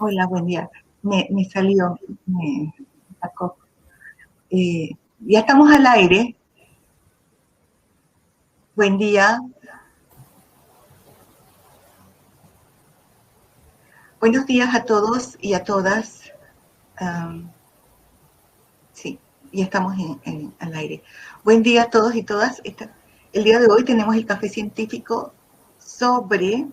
Hola, buen día. Me salió, me sacó. Ya estamos al aire. Buen día. Buenos días a todos y a todas. Sí, ya estamos al aire. Buen día a todos y todas. El día de hoy tenemos el café científico sobre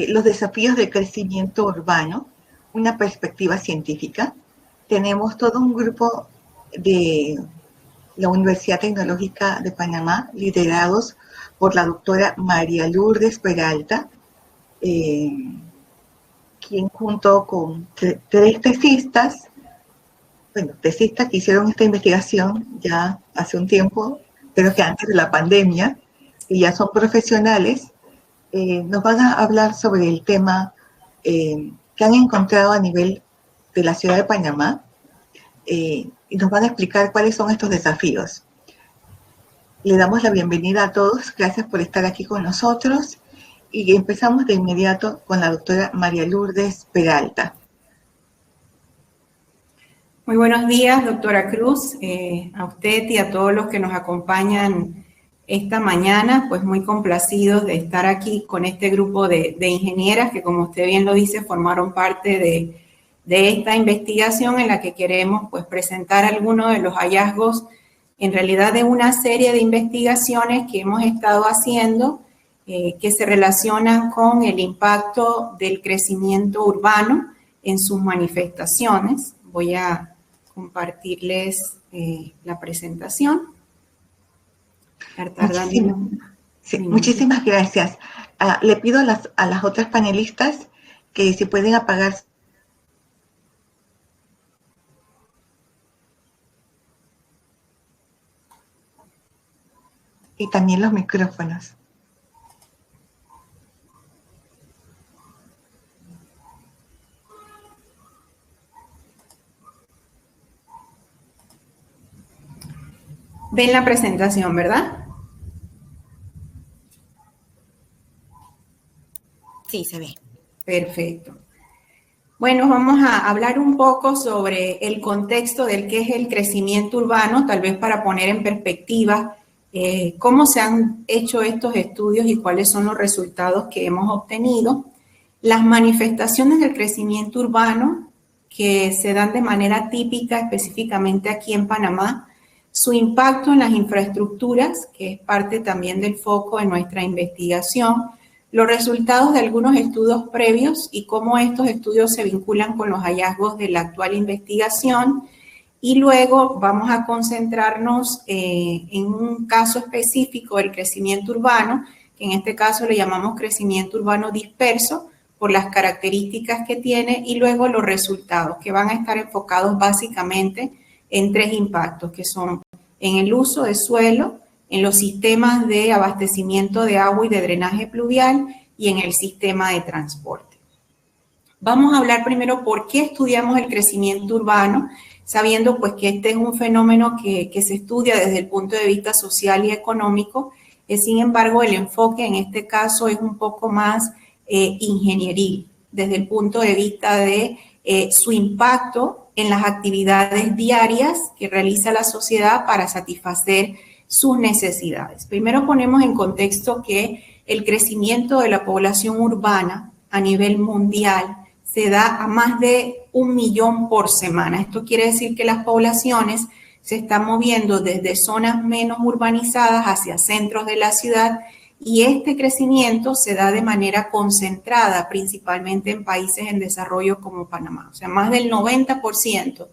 los desafíos del crecimiento urbano, una perspectiva científica. Tenemos todo un grupo de la Universidad Tecnológica de Panamá, liderados por la doctora María Lourdes Peralta, quien junto con tres tesistas que hicieron esta investigación ya hace un tiempo, pero que antes de la pandemia, y ya son profesionales, nos van a hablar sobre el tema que han encontrado a nivel de la ciudad de Panamá, y nos van a explicar cuáles son estos desafíos. Le damos la bienvenida a todos, gracias por estar aquí con nosotros y empezamos de inmediato con la doctora María Lourdes Peralta. Muy buenos días, doctora Cruz, a usted y a todos los que nos acompañan esta mañana, pues muy complacidos de estar aquí con este grupo de ingenieras que, como usted bien lo dice, formaron parte de esta investigación en la que queremos pues presentar algunos de los hallazgos en realidad de una serie de investigaciones que hemos estado haciendo que se relacionan con el impacto del crecimiento urbano en sus manifestaciones. Voy a compartirles la presentación. Muchísimas gracias. Le pido a las otras panelistas que si pueden apagar y también los micrófonos. Ven la presentación, ¿verdad? Sí, se ve. Perfecto. Bueno, vamos a hablar un poco sobre el contexto del que es el crecimiento urbano, tal vez para poner en perspectiva cómo se han hecho estos estudios y cuáles son los resultados que hemos obtenido. Las manifestaciones del crecimiento urbano que se dan de manera típica, específicamente aquí en Panamá, su impacto en las infraestructuras, que es parte también del foco de nuestra investigación, los resultados de algunos estudios previos y cómo estos estudios se vinculan con los hallazgos de la actual investigación. Y luego vamos a concentrarnos en un caso específico del crecimiento urbano, que en este caso le llamamos crecimiento urbano disperso, por las características que tiene, y luego los resultados, que van a estar enfocados básicamente en tres impactos, que son en el uso de suelo, en los sistemas de abastecimiento de agua y de drenaje pluvial y en el sistema de transporte. Vamos a hablar primero por qué estudiamos el crecimiento urbano, sabiendo pues que este es un fenómeno que se estudia desde el punto de vista social y económico. Sin embargo, el enfoque en este caso es un poco más ingenieril, desde el punto de vista de su impacto en las actividades diarias que realiza la sociedad para satisfacer sus necesidades. Primero ponemos en contexto que el crecimiento de la población urbana a nivel mundial se da a más de 1 millón por semana. Esto quiere decir que las poblaciones se están moviendo desde zonas menos urbanizadas hacia centros de la ciudad, y este crecimiento se da de manera concentrada, principalmente en países en desarrollo como Panamá. O sea, más del 90%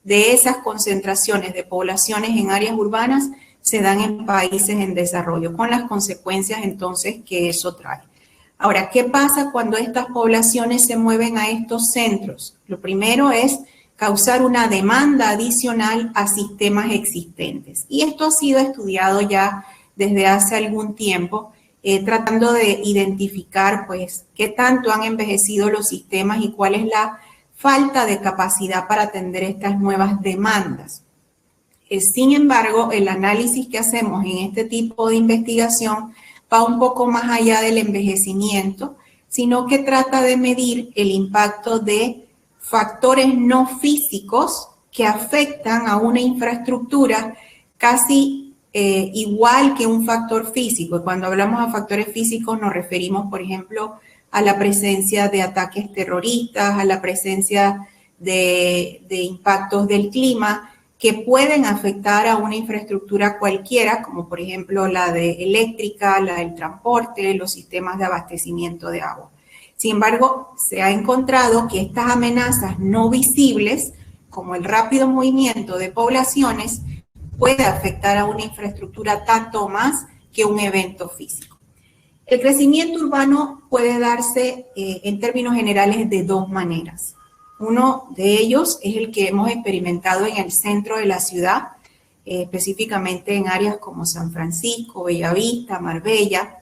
de esas concentraciones de poblaciones en áreas urbanas se dan en países en desarrollo, con las consecuencias entonces que eso trae. Ahora, ¿qué pasa cuando estas poblaciones se mueven a estos centros? Lo primero es causar una demanda adicional a sistemas existentes. Y esto ha sido estudiado ya desde hace algún tiempo, tratando de identificar pues qué tanto han envejecido los sistemas y cuál es la falta de capacidad para atender estas nuevas demandas. Sin embargo, el análisis que hacemos en este tipo de investigación va un poco más allá del envejecimiento, sino que trata de medir el impacto de factores no físicos que afectan a una infraestructura casi igual que un factor físico. Cuando hablamos de factores físicos nos referimos, por ejemplo, a la presencia de ataques terroristas, a la presencia de impactos del clima que pueden afectar a una infraestructura cualquiera, como por ejemplo la de eléctrica, la del transporte, los sistemas de abastecimiento de agua. Sin embargo, se ha encontrado que estas amenazas no visibles, como el rápido movimiento de poblaciones, puede afectar a una infraestructura tanto más que un evento físico. El crecimiento urbano puede darse en términos generales de dos maneras. Uno de ellos es el que hemos experimentado en el centro de la ciudad, específicamente en áreas como San Francisco, Bellavista, Marbella,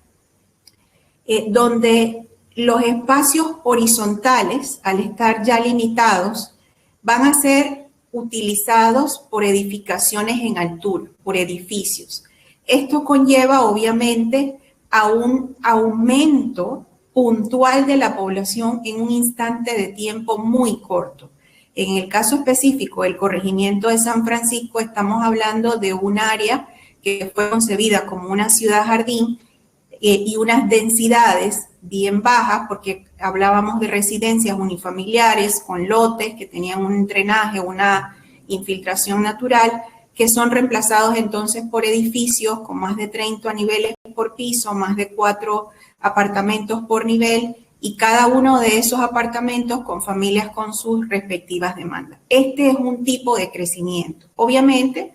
donde los espacios horizontales, al estar ya limitados, van a ser utilizados por edificaciones en altura, por edificios. Esto conlleva, obviamente, a un aumento puntual de la población en un instante de tiempo muy corto. En el caso específico del corregimiento de San Francisco, estamos hablando de un área que fue concebida como una ciudad jardín y unas densidades bien bajas, porque hablábamos de residencias unifamiliares con lotes que tenían un drenaje, una infiltración natural, que son reemplazados entonces por edificios con más de 30 niveles por piso, más de 4 apartamentos por nivel, y cada uno de esos apartamentos con familias con sus respectivas demandas. Este es un tipo de crecimiento. Obviamente,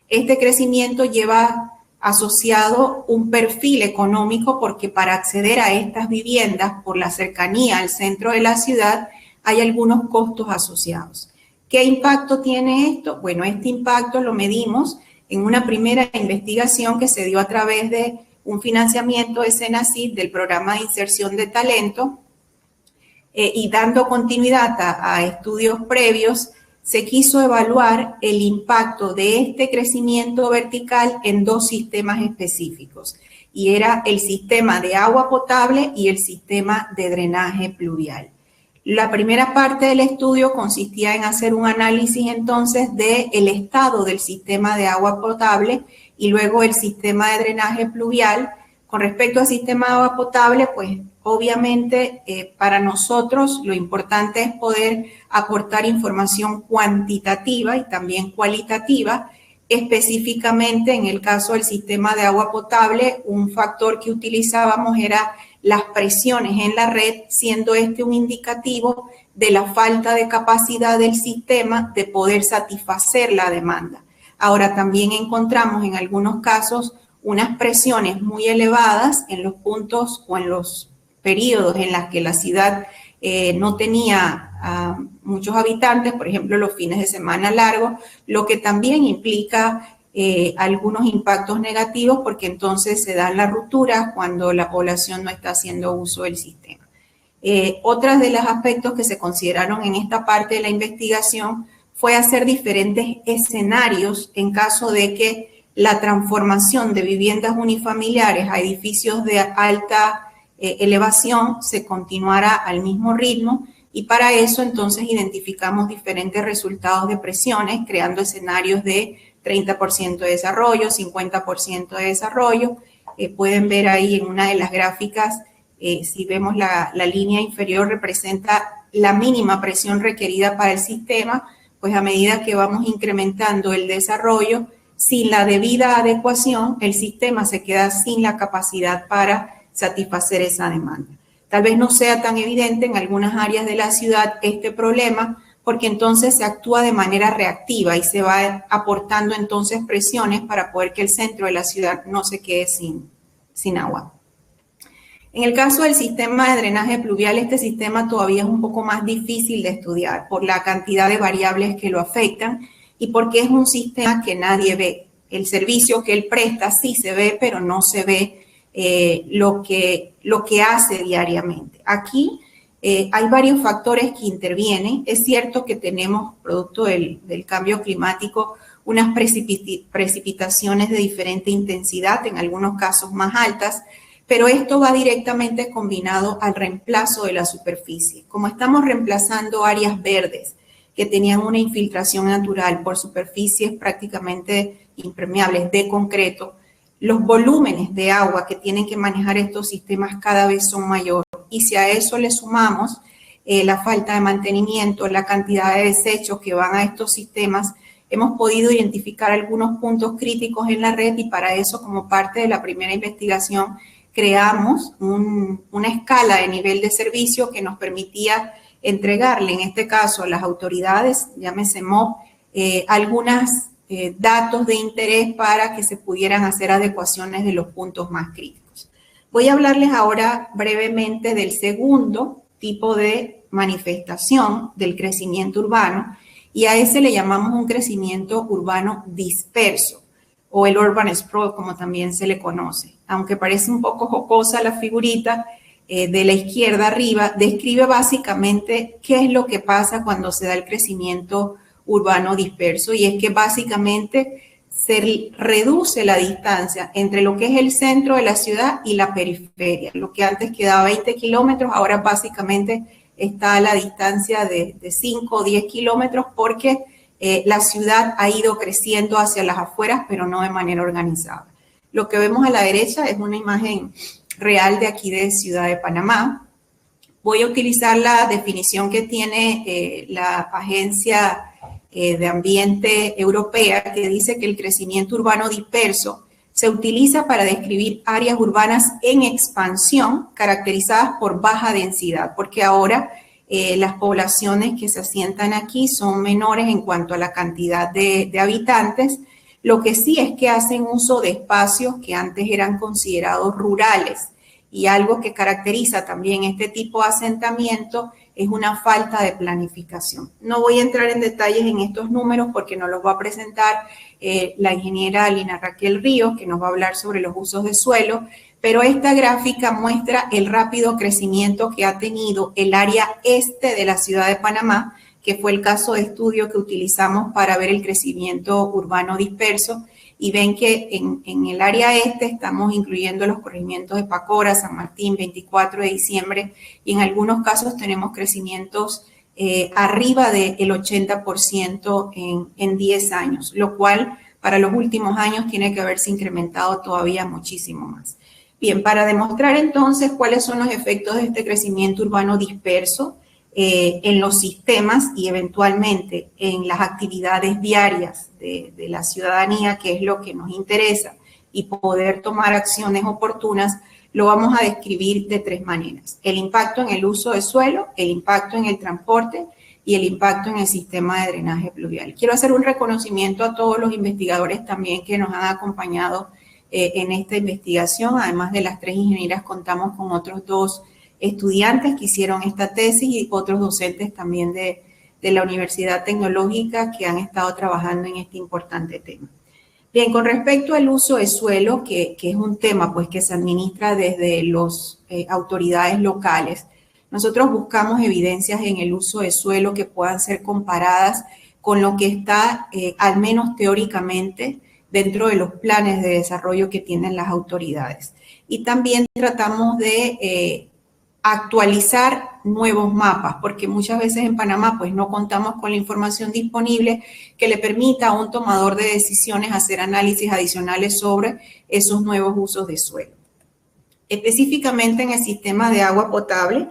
este crecimiento lleva asociado un perfil económico, porque para acceder a estas viviendas por la cercanía al centro de la ciudad hay algunos costos asociados. ¿Qué impacto tiene esto? Bueno, este impacto lo medimos en una primera investigación que se dio a través de un financiamiento de Senacid del programa de inserción de talento, y dando continuidad a estudios previos, se quiso evaluar el impacto de este crecimiento vertical en dos sistemas específicos, y era el sistema de agua potable y el sistema de drenaje pluvial. La primera parte del estudio consistía en hacer un análisis entonces del estado del sistema de agua potable y luego el sistema de drenaje pluvial. Con respecto al sistema de agua potable, pues obviamente para nosotros lo importante es poder aportar información cuantitativa y también cualitativa. Específicamente en el caso del sistema de agua potable, un factor que utilizábamos era las presiones en la red, siendo este un indicativo de la falta de capacidad del sistema de poder satisfacer la demanda. Ahora también encontramos en algunos casos unas presiones muy elevadas en los puntos o en los periodos en los que la ciudad no tenía muchos habitantes, por ejemplo, los fines de semana largos, lo que también implica algunos impactos negativos, porque entonces se dan las rupturas cuando la población no está haciendo uso del sistema. Otras de los aspectos que se consideraron en esta parte de la investigación fue hacer diferentes escenarios en caso de que la transformación de viviendas unifamiliares a edificios de alta elevación se continuara al mismo ritmo, y para eso entonces identificamos diferentes resultados de presiones, creando escenarios de 30% de desarrollo, 50% de desarrollo. Pueden ver ahí en una de las gráficas, si vemos la línea inferior representa la mínima presión requerida para el sistema, pues a medida que vamos incrementando el desarrollo, sin la debida adecuación, el sistema se queda sin la capacidad para satisfacer esa demanda. Tal vez no sea tan evidente en algunas áreas de la ciudad este problema, porque entonces se actúa de manera reactiva y se va aportando entonces presiones para poder que el centro de la ciudad no se quede sin agua. En el caso del sistema de drenaje pluvial, este sistema todavía es un poco más difícil de estudiar por la cantidad de variables que lo afectan y porque es un sistema que nadie ve. El servicio que él presta sí se ve, pero no se ve lo que hace diariamente. Aquí hay varios factores que intervienen. Es cierto que tenemos, producto del cambio climático, unas precipitaciones de diferente intensidad, en algunos casos más altas, pero esto va directamente combinado al reemplazo de la superficie. Como estamos reemplazando áreas verdes que tenían una infiltración natural por superficies prácticamente impermeables de concreto, los volúmenes de agua que tienen que manejar estos sistemas cada vez son mayores. Y si a eso le sumamos la falta de mantenimiento, la cantidad de desechos que van a estos sistemas, hemos podido identificar algunos puntos críticos en la red y para eso, como parte de la primera investigación, creamos una escala de nivel de servicio que nos permitía entregarle, en este caso, a las autoridades, llámese MOB, algunos datos de interés para que se pudieran hacer adecuaciones de los puntos más críticos. Voy a hablarles ahora brevemente del segundo tipo de manifestación del crecimiento urbano y a ese le llamamos un crecimiento urbano disperso o el urban sprawl, como también se le conoce. Aunque parece un poco jocosa la figurita de la izquierda arriba, describe básicamente qué es lo que pasa cuando se da el crecimiento urbano disperso y es que básicamente se reduce la distancia entre lo que es el centro de la ciudad y la periferia. Lo que antes quedaba 20 kilómetros, ahora básicamente está a la distancia de 5 o 10 kilómetros porque la ciudad ha ido creciendo hacia las afueras, pero no de manera organizada. Lo que vemos a la derecha es una imagen real de aquí de Ciudad de Panamá. Voy a utilizar la definición que tiene la Agencia de Ambiente Europea, que dice que el crecimiento urbano disperso se utiliza para describir áreas urbanas en expansión caracterizadas por baja densidad, porque ahora las poblaciones que se asientan aquí son menores en cuanto a la cantidad de habitantes. Lo que sí es que hacen uso de espacios que antes eran considerados rurales y algo que caracteriza también este tipo de asentamiento es una falta de planificación. No voy a entrar en detalles en estos números porque nos los va a presentar la ingeniera Lina Raquel Ríos, que nos va a hablar sobre los usos de suelo, pero esta gráfica muestra el rápido crecimiento que ha tenido el área este de la ciudad de Panamá, que fue el caso de estudio que utilizamos para ver el crecimiento urbano disperso, y ven que en el área este estamos incluyendo los corregimientos de Pacora, San Martín, 24 de diciembre, y en algunos casos tenemos crecimientos arriba del 80% en 10 años, lo cual para los últimos años tiene que haberse incrementado todavía muchísimo más. Bien, para demostrar entonces cuáles son los efectos de este crecimiento urbano disperso en los sistemas y eventualmente en las actividades diarias de la ciudadanía, que es lo que nos interesa, y poder tomar acciones oportunas, lo vamos a describir de tres maneras. El impacto en el uso de suelo, el impacto en el transporte y el impacto en el sistema de drenaje pluvial. Quiero hacer un reconocimiento a todos los investigadores también que nos han acompañado en esta investigación. Además de las tres ingenieras, contamos con otros dos estudiantes que hicieron esta tesis y otros docentes también de la Universidad Tecnológica que han estado trabajando en este importante tema. Bien, con respecto al uso de suelo, que es un tema pues, que se administra desde las autoridades locales, nosotros buscamos evidencias en el uso de suelo que puedan ser comparadas con lo que está, al menos teóricamente, dentro de los planes de desarrollo que tienen las autoridades. Y también tratamos de actualizar nuevos mapas, porque muchas veces en Panamá pues no contamos con la información disponible que le permita a un tomador de decisiones hacer análisis adicionales sobre esos nuevos usos de suelo. Específicamente en el sistema de agua potable,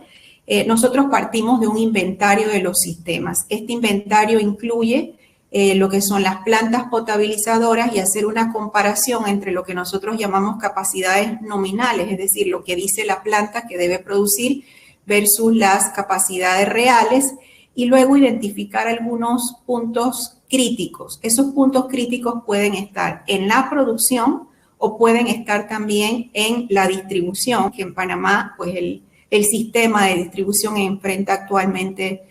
nosotros partimos de un inventario de los sistemas. Este inventario incluye lo que son las plantas potabilizadoras y hacer una comparación entre lo que nosotros llamamos capacidades nominales, es decir, lo que dice la planta que debe producir versus las capacidades reales, y luego identificar algunos puntos críticos. Esos puntos críticos pueden estar en la producción o pueden estar también en la distribución, que en Panamá pues el sistema de distribución enfrenta actualmente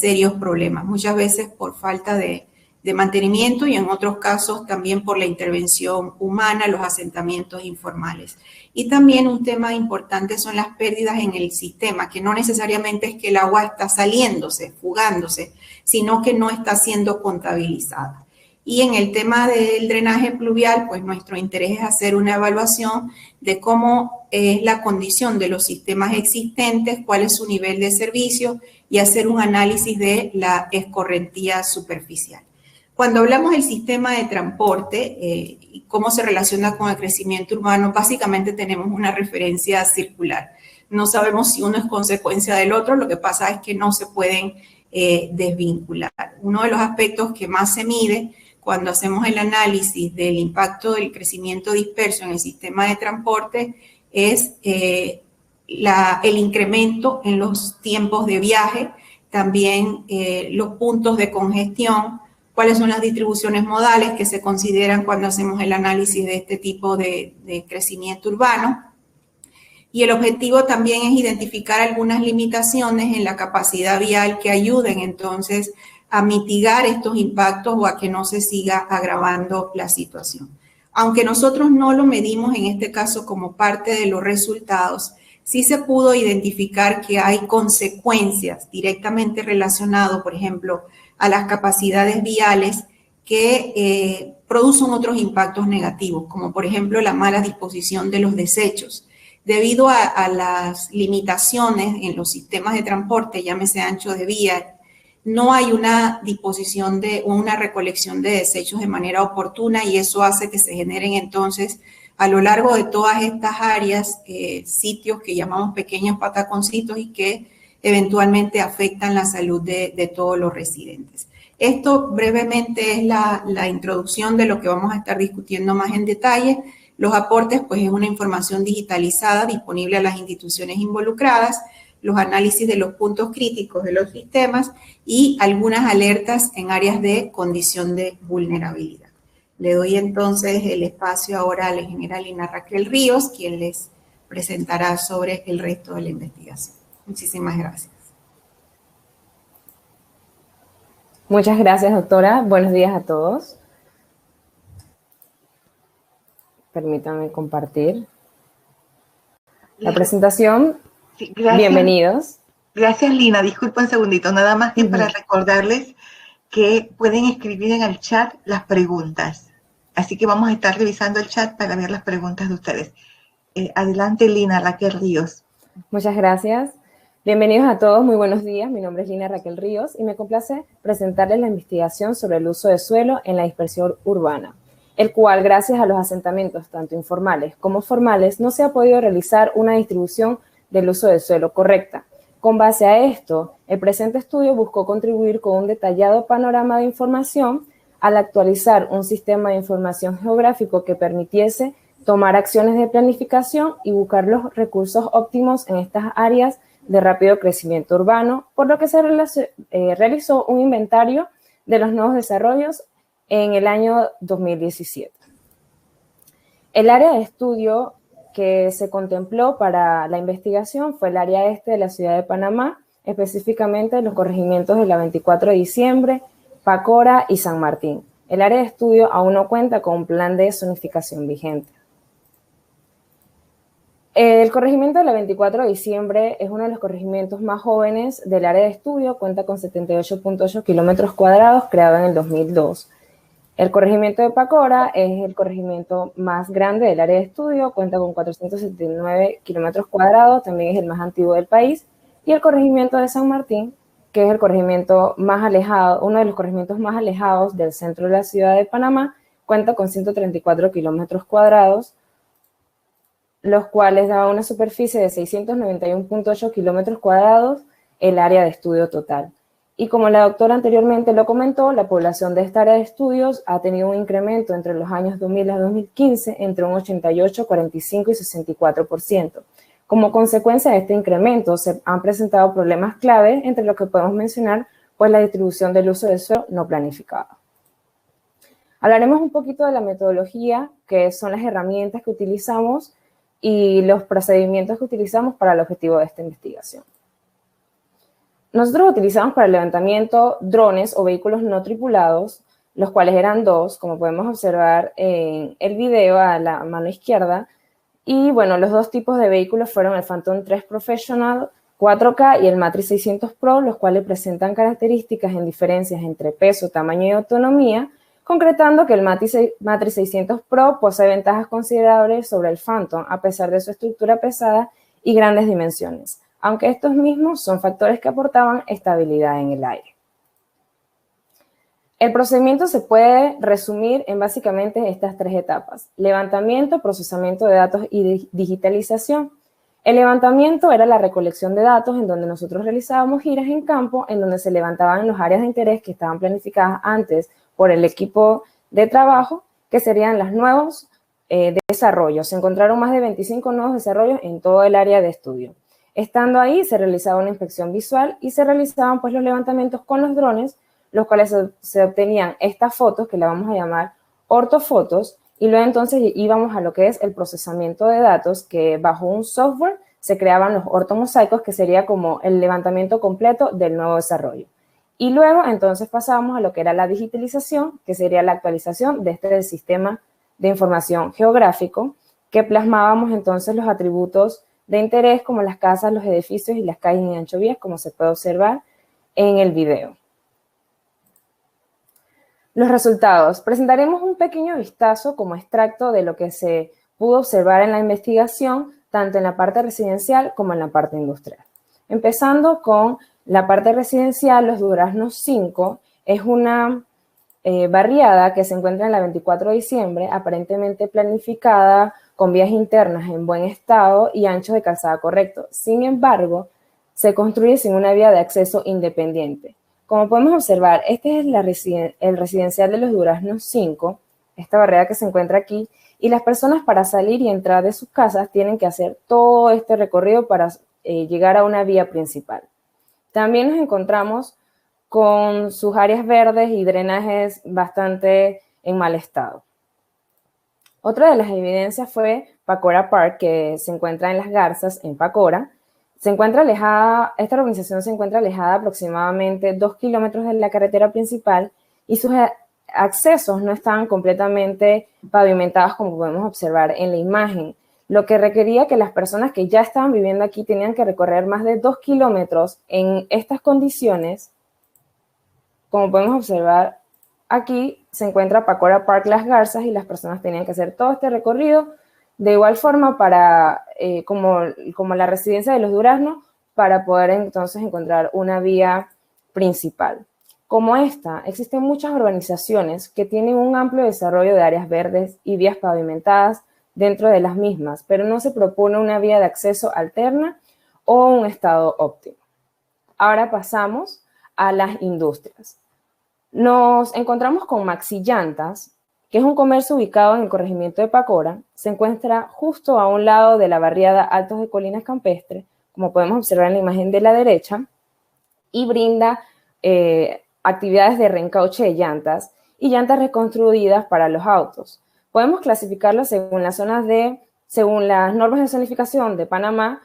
serios problemas, muchas veces por falta de mantenimiento y en otros casos también por la intervención humana, los asentamientos informales. Y también un tema importante son las pérdidas en el sistema, que no necesariamente es que el agua está saliéndose, fugándose, sino que no está siendo contabilizada. Y en el tema del drenaje pluvial, pues nuestro interés es hacer una evaluación de cómo es la condición de los sistemas existentes, cuál es su nivel de servicio y hacer un análisis de la escorrentía superficial. Cuando hablamos del sistema de transporte y cómo se relaciona con el crecimiento urbano, básicamente tenemos una referencia circular. No sabemos si uno es consecuencia del otro, lo que pasa es que no se pueden desvincular. Uno de los aspectos que más se mide cuando hacemos el análisis del impacto del crecimiento disperso en el sistema de transporte es el incremento en los tiempos de viaje, también los puntos de congestión, cuáles son las distribuciones modales que se consideran cuando hacemos el análisis de este tipo de crecimiento urbano. Y el objetivo también es identificar algunas limitaciones en la capacidad vial que ayuden entonces a mitigar estos impactos o a que no se siga agravando la situación. Aunque nosotros no lo medimos en este caso como parte de los resultados, sí se pudo identificar que hay consecuencias directamente relacionadas, por ejemplo, a las capacidades viales que producen otros impactos negativos, como por ejemplo la mala disposición de los desechos. Debido a las limitaciones en los sistemas de transporte, llámese ancho de vía, no hay una disposición o una recolección de desechos de manera oportuna y eso hace que se generen entonces a lo largo de todas estas áreas sitios que llamamos pequeños pataconcitos y que eventualmente afectan la salud de todos los residentes. Esto brevemente es la introducción de lo que vamos a estar discutiendo más en detalle. Los aportes, pues, es una información digitalizada disponible a las instituciones involucradas, los análisis de los puntos críticos de los sistemas y algunas alertas en áreas de condición de vulnerabilidad. Le doy entonces el espacio ahora a la ingeniera Lina Raquel Ríos, quien les presentará sobre el resto de la investigación. Muchísimas gracias. Muchas gracias, doctora. Buenos días a todos. Permítanme compartir la presentación. Sí, gracias. Bienvenidos. Gracias, Lina. Disculpa un segundito, nada más que para recordarles que pueden escribir en el chat las preguntas. Así que vamos a estar revisando el chat para ver las preguntas de ustedes. Adelante, Lina Raquel Ríos. Muchas gracias. Bienvenidos a todos, muy buenos días. Mi nombre es Lina Raquel Ríos y me complace presentarles la investigación sobre el uso de suelo en la dispersión urbana, el cual, gracias a los asentamientos tanto informales como formales, no se ha podido realizar una distribución del uso del suelo correcta. Con base a esto, el presente estudio buscó contribuir con un detallado panorama de información al actualizar un sistema de información geográfico que permitiese tomar acciones de planificación y buscar los recursos óptimos en estas áreas de rápido crecimiento urbano, por lo que se realizó un inventario de los nuevos desarrollos en el año 2017. El área de estudio que se contempló para la investigación fue el área este de la ciudad de Panamá, específicamente los corregimientos de la 24 de diciembre, Pacora y San Martín. El área de estudio aún no cuenta con un plan de zonificación vigente. El corregimiento de la 24 de diciembre es uno de los corregimientos más jóvenes del área de estudio, cuenta con 78.8 kilómetros cuadrados, creado en el 2002. El corregimiento de Pacora es el corregimiento más grande del área de estudio, cuenta con 479 kilómetros cuadrados, también es el más antiguo del país. Y el corregimiento de San Martín, que es el corregimiento más alejado, uno de los corregimientos más alejados del centro de la ciudad de Panamá, cuenta con 134 kilómetros cuadrados, los cuales daban una superficie de 691.8 kilómetros cuadrados, el área de estudio total. Y como la doctora anteriormente lo comentó, la población de esta área de estudios ha tenido un incremento entre los años 2000 a 2015 entre un 88, 45 y 64%. Como consecuencia de este incremento, se han presentado problemas clave, entre los que podemos mencionar pues, la distribución del uso del suelo no planificado. Hablaremos un poquito de la metodología, que son las herramientas que utilizamos y los procedimientos que utilizamos para el objetivo de esta investigación. Nosotros utilizamos para el levantamiento drones o vehículos no tripulados, los cuales eran dos, como podemos observar en el video a la mano izquierda. Y bueno, los dos tipos de vehículos fueron el Phantom 3 Professional 4K y el Matrix 600 Pro, los cuales presentan características en diferencias entre peso, tamaño y autonomía, concretando que el Matrix 600 Pro posee ventajas considerables sobre el Phantom, a pesar de su estructura pesada y grandes dimensiones, aunque estos mismos son factores que aportaban estabilidad en el aire. El procedimiento se puede resumir en básicamente estas tres etapas: levantamiento, procesamiento de datos y digitalización. El levantamiento era la recolección de datos en donde nosotros realizábamos giras en campo, en donde se levantaban los áreas de interés que estaban planificadas antes por el equipo de trabajo, que serían los nuevos desarrollos. Se encontraron más de 25 nuevos desarrollos en todo el área de estudio. Estando ahí, se realizaba una inspección visual y se realizaban pues los levantamientos con los drones, los cuales se obtenían estas fotos, que la vamos a llamar ortofotos, y luego entonces íbamos a lo que es el procesamiento de datos, que bajo un software se creaban los ortomosaicos, que sería como el levantamiento completo del nuevo desarrollo. Y luego entonces pasábamos a lo que era la digitalización, que sería la actualización de este sistema de información geográfico, que plasmábamos entonces los atributos de interés como las casas, los edificios y las calles en anchovías, como se puede observar en el video. Los resultados. Presentaremos un pequeño vistazo como extracto de lo que se pudo observar en la investigación, tanto en la parte residencial como en la parte industrial. Empezando con la parte residencial, Los Duraznos 5 es una barriada que se encuentra en la 24 de diciembre, aparentemente planificada, con vías internas en buen estado y anchos de calzada correcto. Sin embargo, se construye sin una vía de acceso independiente. Como podemos observar, este es el residencial de Los Duraznos 5, esta barrera que se encuentra aquí, y las personas para salir y entrar de sus casas tienen que hacer todo este recorrido para llegar a una vía principal. También nos encontramos con sus áreas verdes y drenajes bastante en mal estado. Otra de las evidencias fue Pacora Park, que se encuentra en Las Garzas, en Pacora. Esta urbanización se encuentra alejada aproximadamente 2 kilómetros de la carretera principal y sus accesos no estaban completamente pavimentados, como podemos observar en la imagen, lo que requería que las personas que ya estaban viviendo aquí tenían que recorrer más de 2 kilómetros en estas condiciones. Como podemos observar, aquí se encuentra Pacora Park Las Garzas y las personas tenían que hacer todo este recorrido. De igual forma, como la residencia de Los Duraznos, para poder entonces encontrar una vía principal. Como esta, existen muchas urbanizaciones que tienen un amplio desarrollo de áreas verdes y vías pavimentadas dentro de las mismas, pero no se propone una vía de acceso alterna o un estado óptimo. Ahora pasamos a las industrias. Nos encontramos con Maxi Llantas, que es un comercio ubicado en el corregimiento de Pacora. Se encuentra justo a un lado de la barriada Altos de Colinas Campestre, como podemos observar en la imagen de la derecha, y brinda actividades de reencauche de llantas y llantas reconstruidas para los autos. Podemos clasificarlo según las normas de zonificación de Panamá,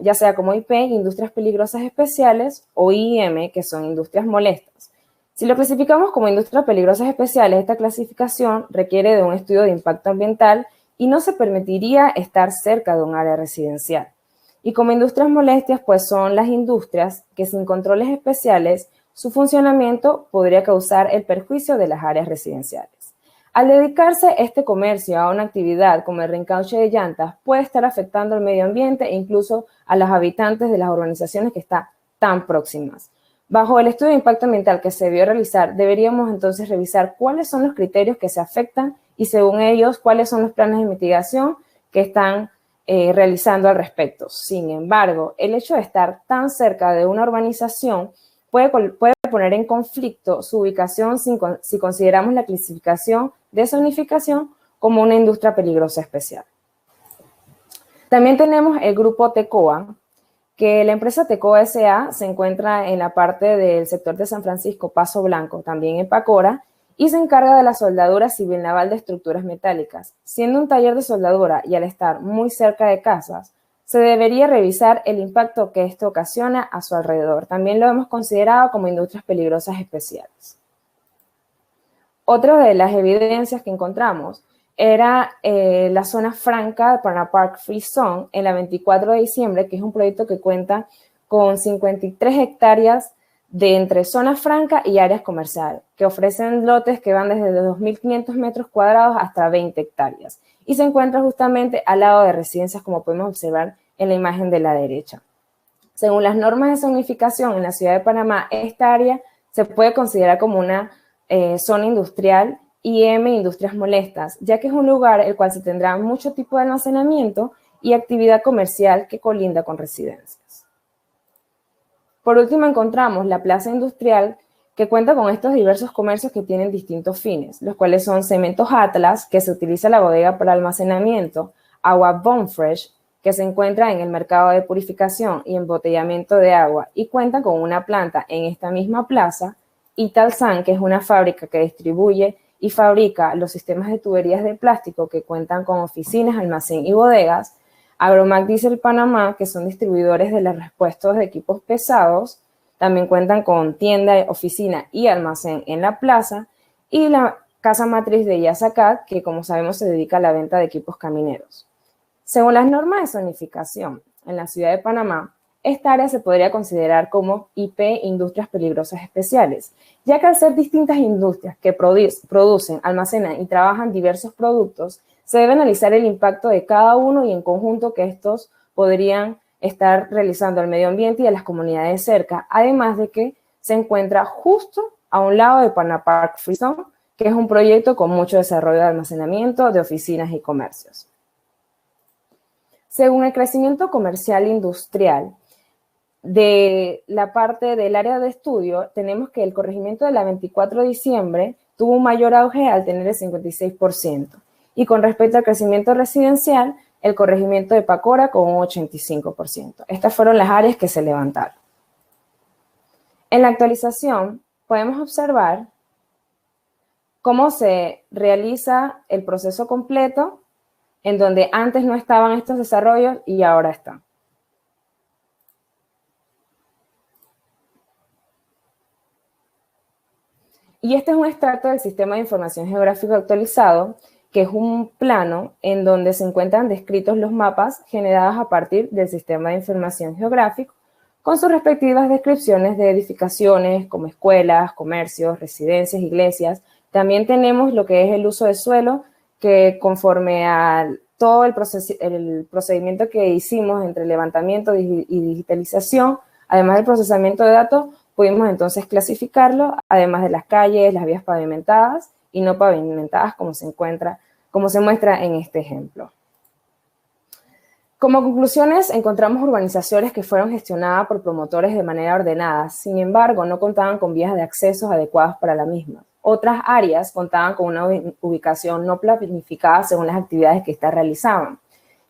ya sea como IP, Industrias Peligrosas Especiales, o IM, que son Industrias Molestas. Si lo clasificamos como industrias peligrosas especiales, esta clasificación requiere de un estudio de impacto ambiental y no se permitiría estar cerca de un área residencial. Y como industrias molestias, pues son las industrias que sin controles especiales, su funcionamiento podría causar el perjuicio de las áreas residenciales. Al dedicarse este comercio a una actividad como el reencauche de llantas, puede estar afectando al medio ambiente e incluso a los habitantes de las urbanizaciones que están tan próximas. Bajo el estudio de impacto ambiental que se debió realizar, deberíamos entonces revisar cuáles son los criterios que se afectan y según ellos, cuáles son los planes de mitigación que están realizando al respecto. Sin embargo, el hecho de estar tan cerca de una urbanización puede poner en conflicto su ubicación si consideramos la clasificación de zonificación como una industria peligrosa especial. También tenemos el grupo TECOA, que la empresa TECOA S.A. se encuentra en la parte del sector de San Francisco, Paso Blanco, también en Pacora, y se encarga de la soldadura civil naval de estructuras metálicas. Siendo un taller de soldadura y al estar muy cerca de casas, se debería revisar el impacto que esto ocasiona a su alrededor. También lo hemos considerado como industrias peligrosas especiales. Otra de las evidencias que encontramos era la zona franca de Pana Park Free Zone en la 24 de diciembre, que es un proyecto que cuenta con 53 hectáreas de entre zona franca y áreas comerciales, que ofrecen lotes que van desde 2.500 metros cuadrados hasta 20 hectáreas. Y se encuentra justamente al lado de residencias, como podemos observar en la imagen de la derecha. Según las normas de zonificación en la ciudad de Panamá, esta área se puede considerar como una zona industrial IM Industrias Molestas, ya que es un lugar el cual se tendrá mucho tipo de almacenamiento y actividad comercial que colinda con residencias. Por último, encontramos la plaza industrial, que cuenta con estos diversos comercios que tienen distintos fines, los cuales son Cementos Atlas, que se utiliza la bodega para almacenamiento, Agua Bonfresh, que se encuentra en el mercado de purificación y embotellamiento de agua y cuenta con una planta en esta misma plaza, Italsan, que es una fábrica que distribuye y fabrica los sistemas de tuberías de plástico que cuentan con oficinas, almacén y bodegas, Agromac Diesel Panamá, que son distribuidores de los repuestos de equipos pesados, también cuentan con tienda, oficina y almacén en la plaza, y la casa matriz de Yasacat, que como sabemos se dedica a la venta de equipos camineros. Según las normas de zonificación en la ciudad de Panamá, esta área se podría considerar como IP Industrias Peligrosas Especiales, ya que al ser distintas industrias que producen, almacenan y trabajan diversos productos, se debe analizar el impacto de cada uno y en conjunto que estos podrían estar realizando al medio ambiente y a las comunidades cerca, además de que se encuentra justo a un lado de Panapark Free Zone, que es un proyecto con mucho desarrollo de almacenamiento, de oficinas y comercios. Según el crecimiento comercial industrial de la parte del área de estudio, tenemos que el corregimiento de la 24 de diciembre tuvo un mayor auge al tener el 56%. Y con respecto al crecimiento residencial, el corregimiento de Pacora con un 85%. Estas fueron las áreas que se levantaron. En la actualización podemos observar cómo se realiza el proceso completo, en donde antes no estaban estos desarrollos y ahora están. Y este es un extracto del Sistema de Información Geográfica Actualizado, que es un plano en donde se encuentran descritos los mapas generados a partir del Sistema de Información Geográfico, con sus respectivas descripciones de edificaciones como escuelas, comercios, residencias, iglesias. También tenemos lo que es el uso de suelo, que conforme a todo el procedimiento que hicimos entre levantamiento y digitalización, además del procesamiento de datos, pudimos entonces clasificarlo, además de las calles, las vías pavimentadas y no pavimentadas, como se muestra en este ejemplo. Como conclusiones, encontramos urbanizaciones que fueron gestionadas por promotores de manera ordenada, sin embargo, no contaban con vías de acceso adecuadas para la misma. Otras áreas contaban con una ubicación no planificada según las actividades que éstas realizaban.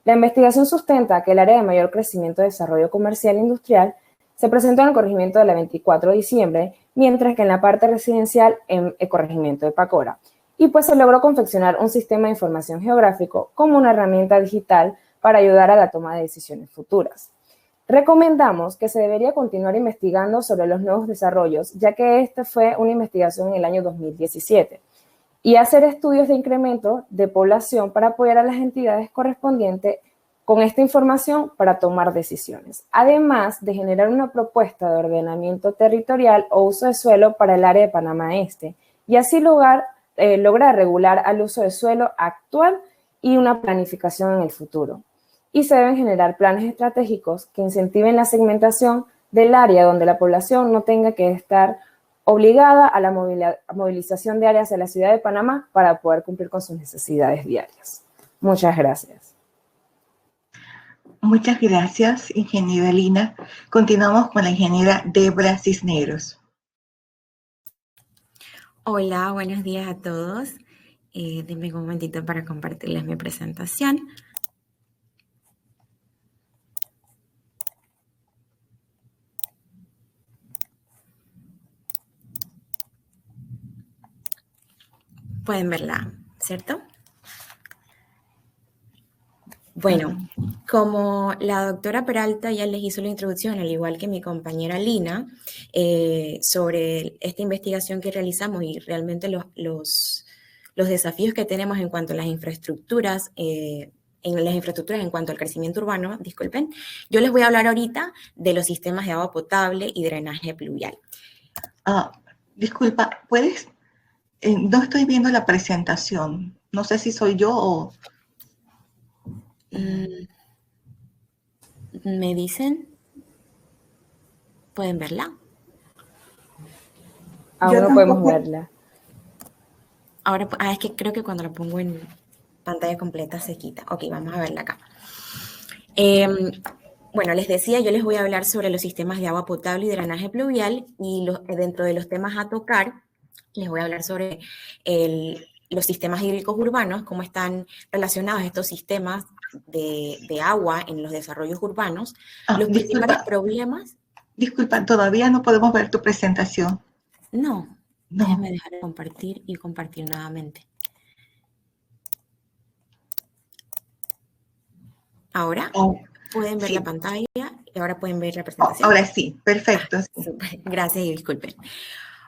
La investigación sustenta que el área de mayor crecimiento y desarrollo comercial e industrial se presentó en el corregimiento de la 24 de diciembre, mientras que en la parte residencial en el corregimiento de Pacora. Y pues se logró confeccionar un sistema de información geográfico como una herramienta digital para ayudar a la toma de decisiones futuras. Recomendamos que se debería continuar investigando sobre los nuevos desarrollos, ya que esta fue una investigación en el año 2017, y hacer estudios de incremento de población para apoyar a las entidades correspondientes con esta información para tomar decisiones, además de generar una propuesta de ordenamiento territorial o uso de suelo para el área de Panamá Este, y así lograr regular al uso de suelo actual y una planificación en el futuro. Y se deben generar planes estratégicos que incentiven la segmentación del área donde la población no tenga que estar obligada a la movilización de áreas de la ciudad de Panamá para poder cumplir con sus necesidades diarias. Muchas gracias. Muchas gracias, ingeniera Lina. Continuamos con la ingeniera Debra Cisneros. Hola, buenos días a todos. Denme un momentito para compartirles mi presentación. Pueden verla, ¿cierto? Bueno, como la doctora Peralta ya les hizo la introducción, al igual que mi compañera Lina, sobre esta investigación que realizamos y realmente los desafíos que tenemos en cuanto a las infraestructuras en las infraestructuras en cuanto al crecimiento urbano, disculpen, yo les voy a hablar ahorita de los sistemas de agua potable y drenaje pluvial. Disculpa, ¿puedes? No estoy viendo la presentación. No sé si soy yo o... ¿Me dicen? ¿Pueden verla? Aún no podemos verla. Ahora, es que creo que cuando la pongo en pantalla completa se quita. Ok, vamos a verla acá. Bueno, les decía, yo les voy a hablar sobre los sistemas de agua potable y drenaje pluvial, y dentro de los temas a tocar, les voy a hablar sobre los sistemas hídricos urbanos, cómo están relacionados estos sistemas de agua en los desarrollos urbanos, los principales problemas. Disculpa, todavía no podemos ver tu presentación. No, déjenme dejar de compartir y compartir nuevamente. Ahora pueden ver la pantalla y ahora pueden ver la presentación. Ahora sí, perfecto. Gracias y disculpen.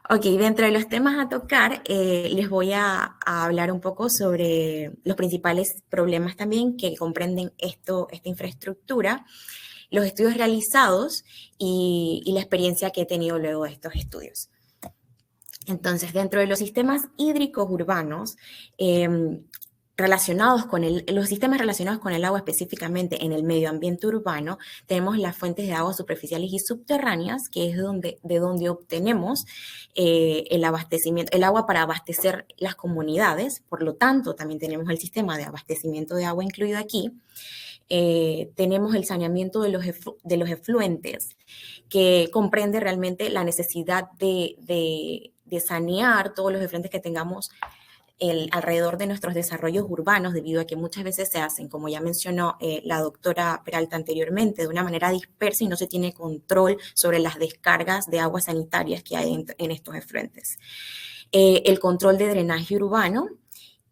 Ok, dentro de los temas a tocar, les voy a hablar un poco sobre los principales problemas también que comprenden esta infraestructura, los estudios realizados y la experiencia que he tenido luego de estos estudios. Entonces, dentro de los sistemas hídricos urbanos, los sistemas relacionados con el agua específicamente en el medio ambiente urbano, tenemos las fuentes de agua superficiales y subterráneas, que es de donde obtenemos el agua para abastecer las comunidades. Por lo tanto, también tenemos el sistema de abastecimiento de agua incluido aquí. Tenemos el saneamiento de los efluentes, que comprende realmente la necesidad de sanear todos los efluentes que tengamos alrededor de nuestros desarrollos urbanos, debido a que muchas veces se hacen, como ya mencionó la doctora Peralta anteriormente, de una manera dispersa y no se tiene control sobre las descargas de aguas sanitarias que hay en estos efluentes. El control de drenaje urbano,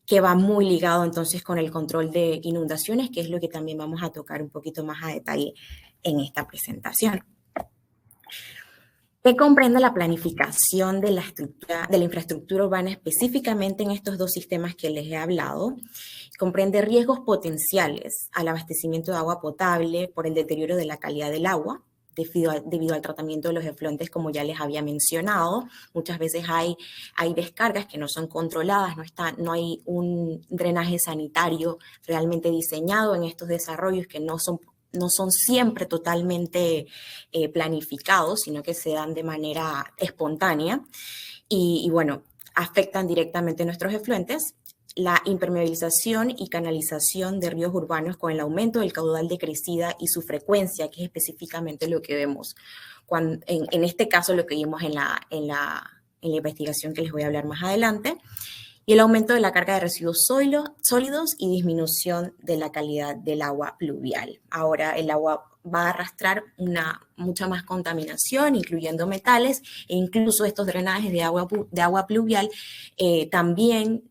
que va muy ligado entonces con el control de inundaciones, que es lo que también vamos a tocar un poquito más a detalle en esta presentación. ¿Qué comprende la planificación de la infraestructura urbana específicamente en estos dos sistemas que les he hablado? Comprende riesgos potenciales al abastecimiento de agua potable por el deterioro de la calidad del agua, debido al tratamiento de los efluentes, como ya les había mencionado. Muchas veces hay descargas que no son controladas, no hay un drenaje sanitario realmente diseñado en estos desarrollos, que no son siempre totalmente planificados, sino que se dan de manera espontánea y bueno, afectan directamente nuestros efluentes. La impermeabilización y canalización de ríos urbanos con el aumento del caudal de crecida y su frecuencia, que es específicamente lo que vemos en este caso, lo que vimos en la investigación que les voy a hablar más adelante. Y el aumento de la carga de residuos sólidos y disminución de la calidad del agua pluvial. Ahora el agua va a arrastrar mucha más contaminación, incluyendo metales, e incluso estos drenajes de agua pluvial también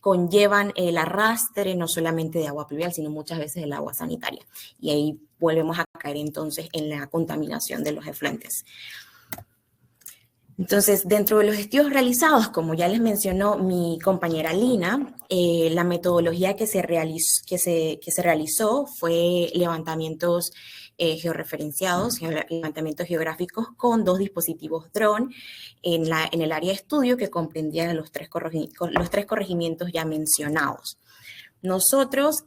conllevan el arrastre no solamente de agua pluvial, sino muchas veces del agua sanitaria. Y ahí volvemos a caer entonces en la contaminación de los efluentes. Entonces, dentro de los estudios realizados, como ya les mencionó mi compañera Lina, la metodología que se realizó fue levantamientos georreferenciados, levantamientos geográficos con 2 dispositivos drone en el área de estudio, que comprendía los tres corregimientos ya mencionados. Nosotros,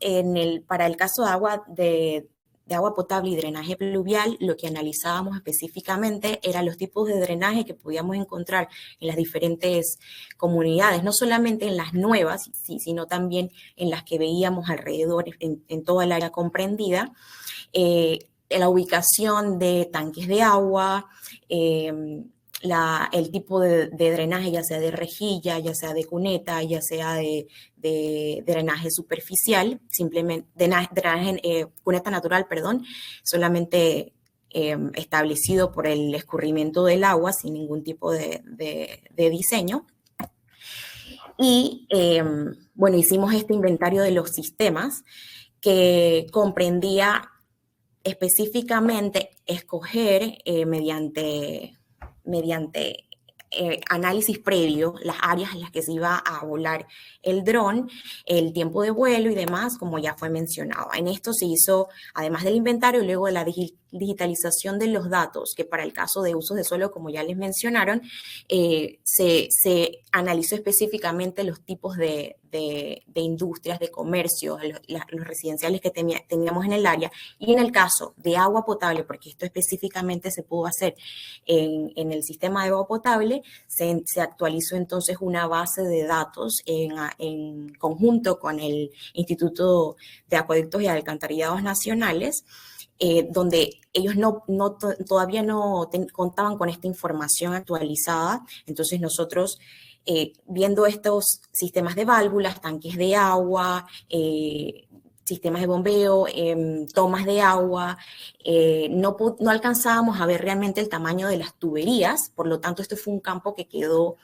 para el caso de agua potable y drenaje pluvial, lo que analizábamos específicamente eran los tipos de drenaje que podíamos encontrar en las diferentes comunidades, no solamente en las nuevas, sino también en las que veíamos alrededor, en toda el área comprendida, la ubicación de tanques de agua, el tipo de drenaje, ya sea de rejilla, ya sea de cuneta, ya sea de drenaje superficial, simplemente cuneta natural, solamente establecido por el escurrimiento del agua sin ningún tipo de diseño. Y bueno, hicimos este inventario de los sistemas, que comprendía específicamente escoger mediante análisis previo, las áreas en las que se iba a volar el dron, el tiempo de vuelo y demás, como ya fue mencionado. En esto se hizo, además del inventario, luego de la digitalización de los datos, que para el caso de usos de suelo, como ya les mencionaron, se analizó específicamente los tipos de industrias, de comercios, los residenciales que teníamos en el área, y en el caso de agua potable, porque esto específicamente se pudo hacer en el sistema de agua potable, se actualizó entonces una base de datos en conjunto con el Instituto de Acueductos y Alcantarillados Nacionales, donde ellos todavía no contaban con esta información actualizada. Entonces nosotros, viendo estos sistemas de válvulas, tanques de agua, sistemas de bombeo, tomas de agua, no alcanzábamos a ver realmente el tamaño de las tuberías. Por lo tanto, esto fue un campo que quedó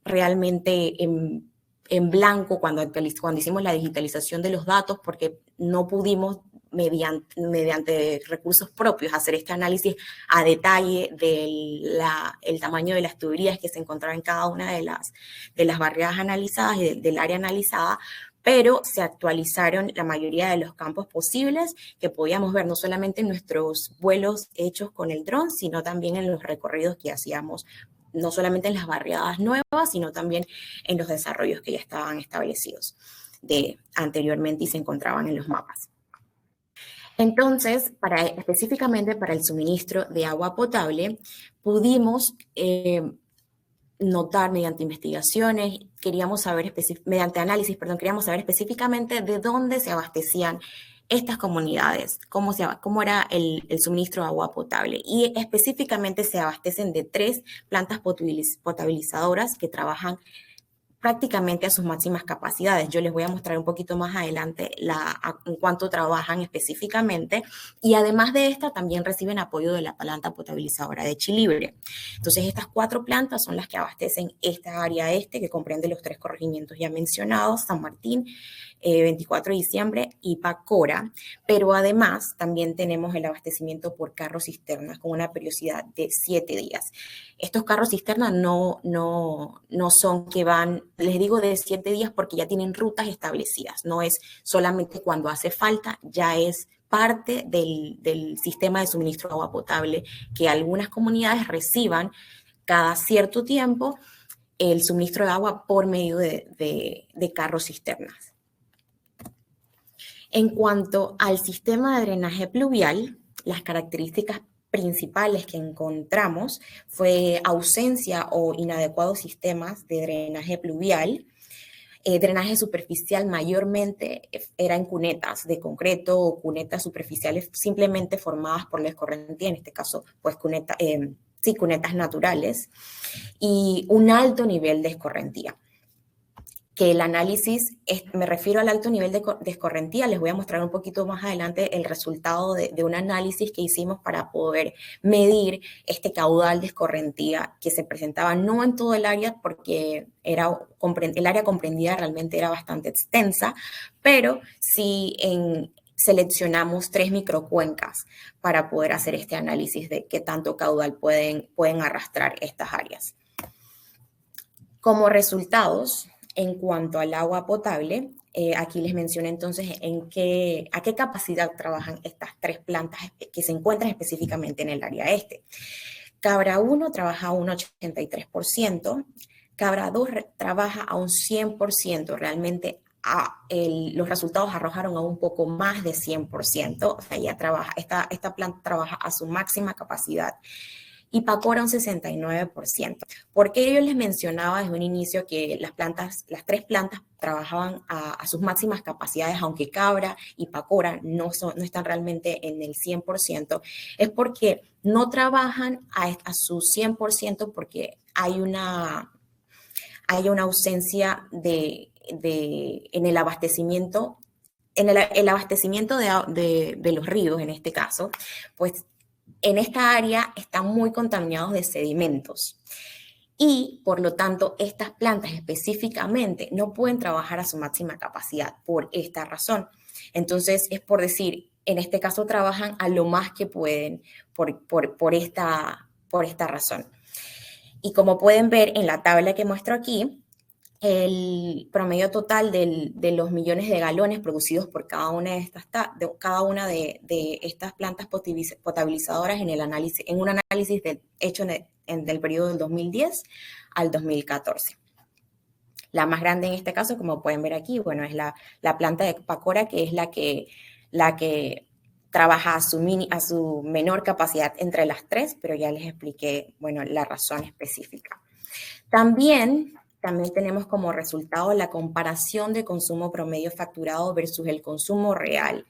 realmente en blanco cuando hicimos la digitalización de los datos, porque no pudimos mediante recursos propios hacer este análisis a detalle del tamaño de las tuberías que se encontraban en cada una de las barriadas analizadas y del área analizada, pero se actualizaron la mayoría de los campos posibles que podíamos ver no solamente en nuestros vuelos hechos con el dron, sino también en los recorridos que hacíamos, no solamente en las barriadas nuevas, sino también en los desarrollos que ya estaban establecidos anteriormente y se encontraban en los mapas. Entonces, específicamente para el suministro de agua potable, pudimos notar mediante investigaciones, mediante análisis, queríamos saber específicamente de dónde se abastecían estas comunidades, cómo era el suministro de agua potable. Y específicamente se abastecen de 3 plantas potabilizadoras que trabajan prácticamente a sus máximas capacidades. Yo les voy a mostrar un poquito más adelante en cuánto trabajan específicamente, y además de esta también reciben apoyo de la planta potabilizadora de Chilibre. Entonces estas 4 plantas son las que abastecen esta área que comprende los 3 corregimientos ya mencionados, San Martín, 24 de diciembre y Pacora, pero además también tenemos el abastecimiento por carros cisternas con una periodicidad de 7 días. Estos carros cisternas no son que van, les digo de 7 días porque ya tienen rutas establecidas, no es solamente cuando hace falta, ya es parte del sistema de suministro de agua potable que algunas comunidades reciban cada cierto tiempo el suministro de agua por medio de carros cisternas. En cuanto al sistema de drenaje pluvial, las características principales que encontramos fue ausencia o inadecuados sistemas de drenaje pluvial. Drenaje superficial mayormente era en cunetas de concreto o cunetas superficiales simplemente formadas por la escorrentía, en este caso pues cunetas naturales, y un alto nivel de escorrentía. Que el análisis, me refiero al alto nivel de escorrentía, les voy a mostrar un poquito más adelante el resultado de un análisis que hicimos para poder medir este caudal de escorrentía que se presentaba no en todo el área, porque el área comprendida realmente era bastante extensa, pero sí seleccionamos 3 microcuencas para poder hacer este análisis de qué tanto caudal pueden arrastrar estas áreas. Como resultados, en cuanto al agua potable, aquí les menciono entonces a qué capacidad trabajan estas 3 plantas que se encuentran específicamente en el área este. Cabra 1 trabaja a un 83%, Cabra 2 trabaja a un 100%, realmente los resultados arrojaron a un poco más de 100%, o sea, esta planta trabaja a su máxima capacidad. Y Pacora un 69%. Porque yo les mencionaba desde un inicio que las 3 plantas trabajaban a sus máximas capacidades, aunque Cabra y Pacora no están realmente en el 100%, es porque no trabajan a su 100% porque hay una ausencia en el abastecimiento, el abastecimiento de los ríos en este caso, pues en esta área están muy contaminados de sedimentos y, por lo tanto, estas plantas específicamente no pueden trabajar a su máxima capacidad por esta razón. Entonces, es por decir, en este caso trabajan a lo más que pueden por esta razón. Y como pueden ver en la tabla que muestro aquí, el promedio total de los millones de galones producidos por cada una de estas plantas potabilizadoras en un análisis hecho del periodo del 2010 al 2014. La más grande en este caso, como pueden ver aquí, bueno, es la planta de Pacora, que es la que trabaja a su menor capacidad entre las tres, pero ya les expliqué, bueno, la razón específica. También tenemos como resultado la comparación de consumo promedio facturado versus el consumo real.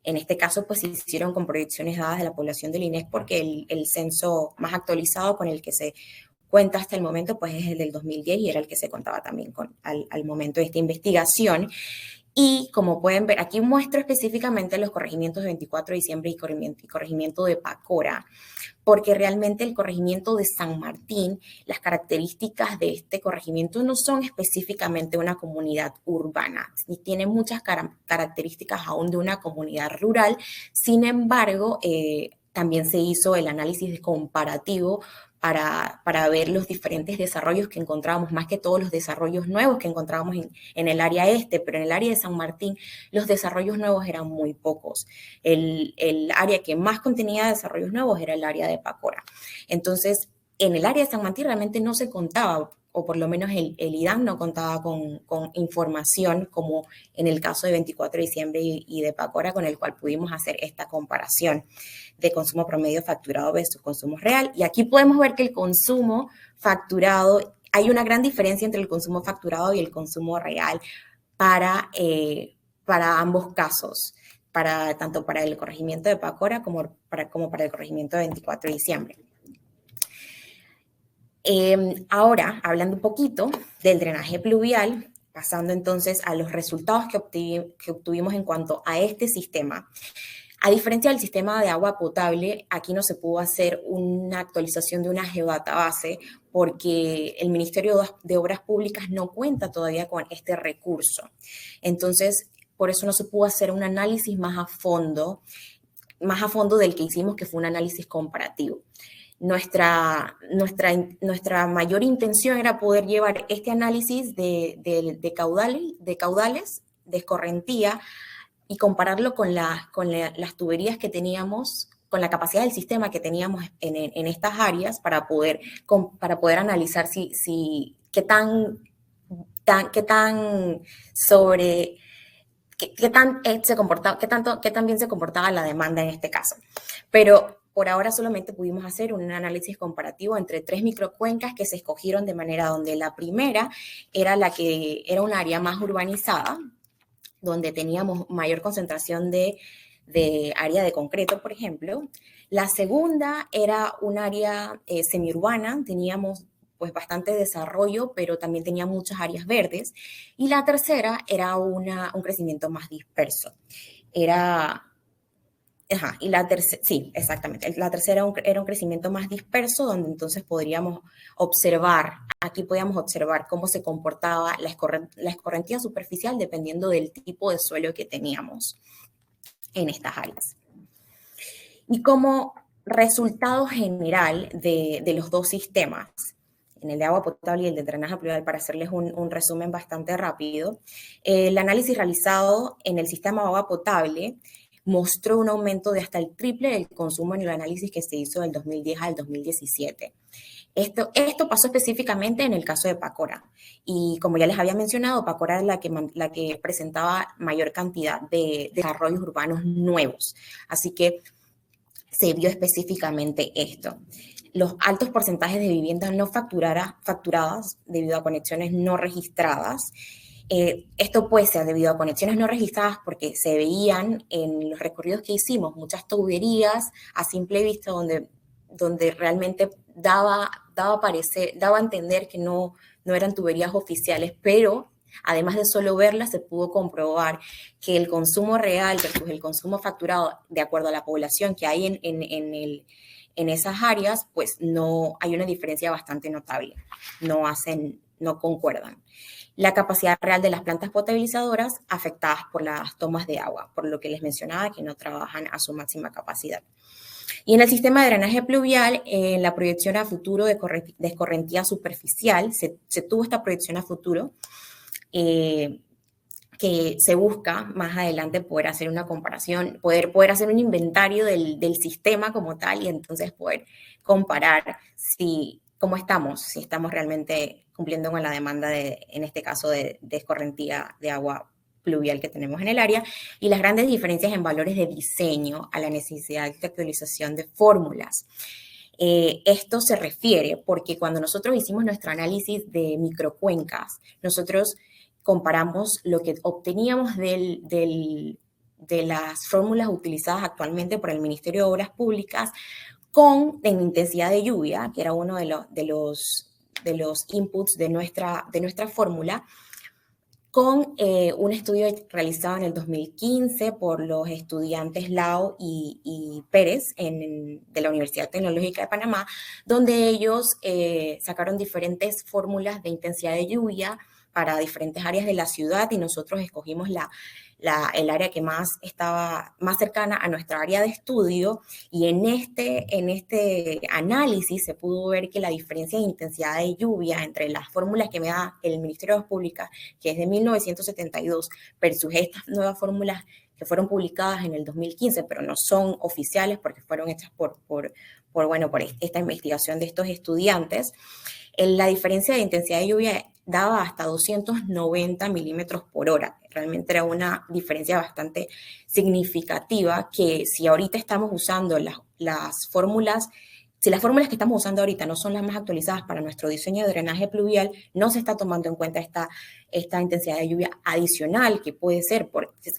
En este caso, pues se hicieron con proyecciones dadas de la población del INEC, porque el censo más actualizado con el que se cuenta hasta el momento, pues es el del 2010 y era el que se contaba también al momento de esta investigación. Y como pueden ver, aquí muestro específicamente los corregimientos de 24 de diciembre y corregimiento de Pacora, porque realmente el corregimiento de San Martín, las características de este corregimiento no son específicamente una comunidad urbana, y tiene muchas características aún de una comunidad rural. Sin embargo, también se hizo el análisis comparativo para ver los diferentes desarrollos que encontrábamos, más que todos los desarrollos nuevos que encontrábamos en el área este, pero en el área de San Martín los desarrollos nuevos eran muy pocos. El área que más contenía desarrollos nuevos era el área de Pacora. Entonces, en el área de San Martín realmente no se contaba, o por lo menos el IDAM no contaba con información como en el caso de 24 de diciembre y de Pacora, con el cual pudimos hacer esta comparación de consumo promedio facturado versus consumo real. Y aquí podemos ver que el consumo facturado, hay una gran diferencia entre el consumo facturado y el consumo real para ambos casos, tanto para el corregimiento de Pacora como para el corregimiento de 24 de diciembre. Ahora, hablando un poquito del drenaje pluvial, pasando entonces a los resultados que obtuvimos en cuanto a este sistema. A diferencia del sistema de agua potable, aquí no se pudo hacer una actualización de una geodatabase porque el Ministerio de Obras Públicas no cuenta todavía con este recurso. Entonces, por eso no se pudo hacer un análisis más a fondo del que hicimos, que fue un análisis comparativo. Nuestra mayor intención era poder llevar este análisis de caudales, de escorrentía, y compararlo con las tuberías que teníamos, con la capacidad del sistema que teníamos en estas áreas para poder analizar qué tan bien se comportaba la demanda en este caso. Pero por ahora solamente pudimos hacer un análisis comparativo entre 3 microcuencas que se escogieron de manera donde la primera era un área más urbanizada, donde teníamos mayor concentración de área de concreto, por ejemplo. La segunda era un área semiurbana, teníamos pues bastante desarrollo, pero también tenía muchas áreas verdes. Y la tercera era un crecimiento más disperso. Sí, exactamente. La tercera era un crecimiento más disperso, donde entonces podíamos observar cómo se comportaba la escorrentía superficial dependiendo del tipo de suelo que teníamos en estas áreas. Y como resultado general de los dos sistemas, en el de agua potable y el de drenaje pluvial, para hacerles un resumen bastante rápido, el análisis realizado en el sistema de agua potable mostró un aumento de hasta el triple del consumo en el análisis que se hizo del 2010 al 2017. Esto pasó específicamente en el caso de Pacora. Y como ya les había mencionado, Pacora es la que presentaba mayor cantidad de desarrollos urbanos nuevos. Así que se vio específicamente esto. Los altos porcentajes de viviendas no facturadas debido a conexiones no registradas. Esto puede ser debido a conexiones no registradas porque se veían en los recorridos que hicimos muchas tuberías a simple vista donde realmente daba a entender que no eran tuberías oficiales, pero además de solo verlas, se pudo comprobar que el consumo real versus el consumo facturado, de acuerdo a la población que hay en esas áreas, pues no hay una diferencia bastante notable, no concuerdan. La capacidad real de las plantas potabilizadoras afectadas por las tomas de agua, por lo que les mencionaba que no trabajan a su máxima capacidad. Y en el sistema de drenaje pluvial, en la proyección a futuro de escorrentía superficial, se tuvo esta proyección a futuro, que se busca más adelante poder hacer una comparación, poder hacer un inventario del sistema como tal y entonces poder comparar cómo estamos, si estamos realmente cumpliendo con la demanda en este caso de escorrentía de agua pluvial que tenemos en el área, y las grandes diferencias en valores de diseño a la necesidad de actualización de fórmulas. Esto se refiere porque cuando nosotros hicimos nuestro análisis de microcuencas, nosotros comparamos lo que obteníamos de las fórmulas utilizadas actualmente por el Ministerio de Obras Públicas con la intensidad de lluvia, que era uno de los inputs de nuestra fórmula, con un estudio realizado en el 2015 por los estudiantes Lao y Pérez de la Universidad Tecnológica de Panamá, donde ellos sacaron diferentes fórmulas de intensidad de lluvia para diferentes áreas de la ciudad y nosotros escogimos el área que estaba más cercana a nuestra área de estudio, y en este análisis se pudo ver que la diferencia de intensidad de lluvia entre las fórmulas que me da el Ministerio de Obras Públicas, que es de 1972, versus estas nuevas fórmulas que fueron publicadas en el 2015, pero no son oficiales porque fueron hechas por esta investigación de estos estudiantes. La diferencia de intensidad de lluvia daba hasta 290 milímetros por hora. Realmente era una diferencia bastante significativa que si ahorita estamos usando las fórmulas, si las fórmulas que estamos usando ahorita no son las más actualizadas para nuestro diseño de drenaje pluvial, no se está tomando en cuenta esta intensidad de lluvia adicional que puede ser,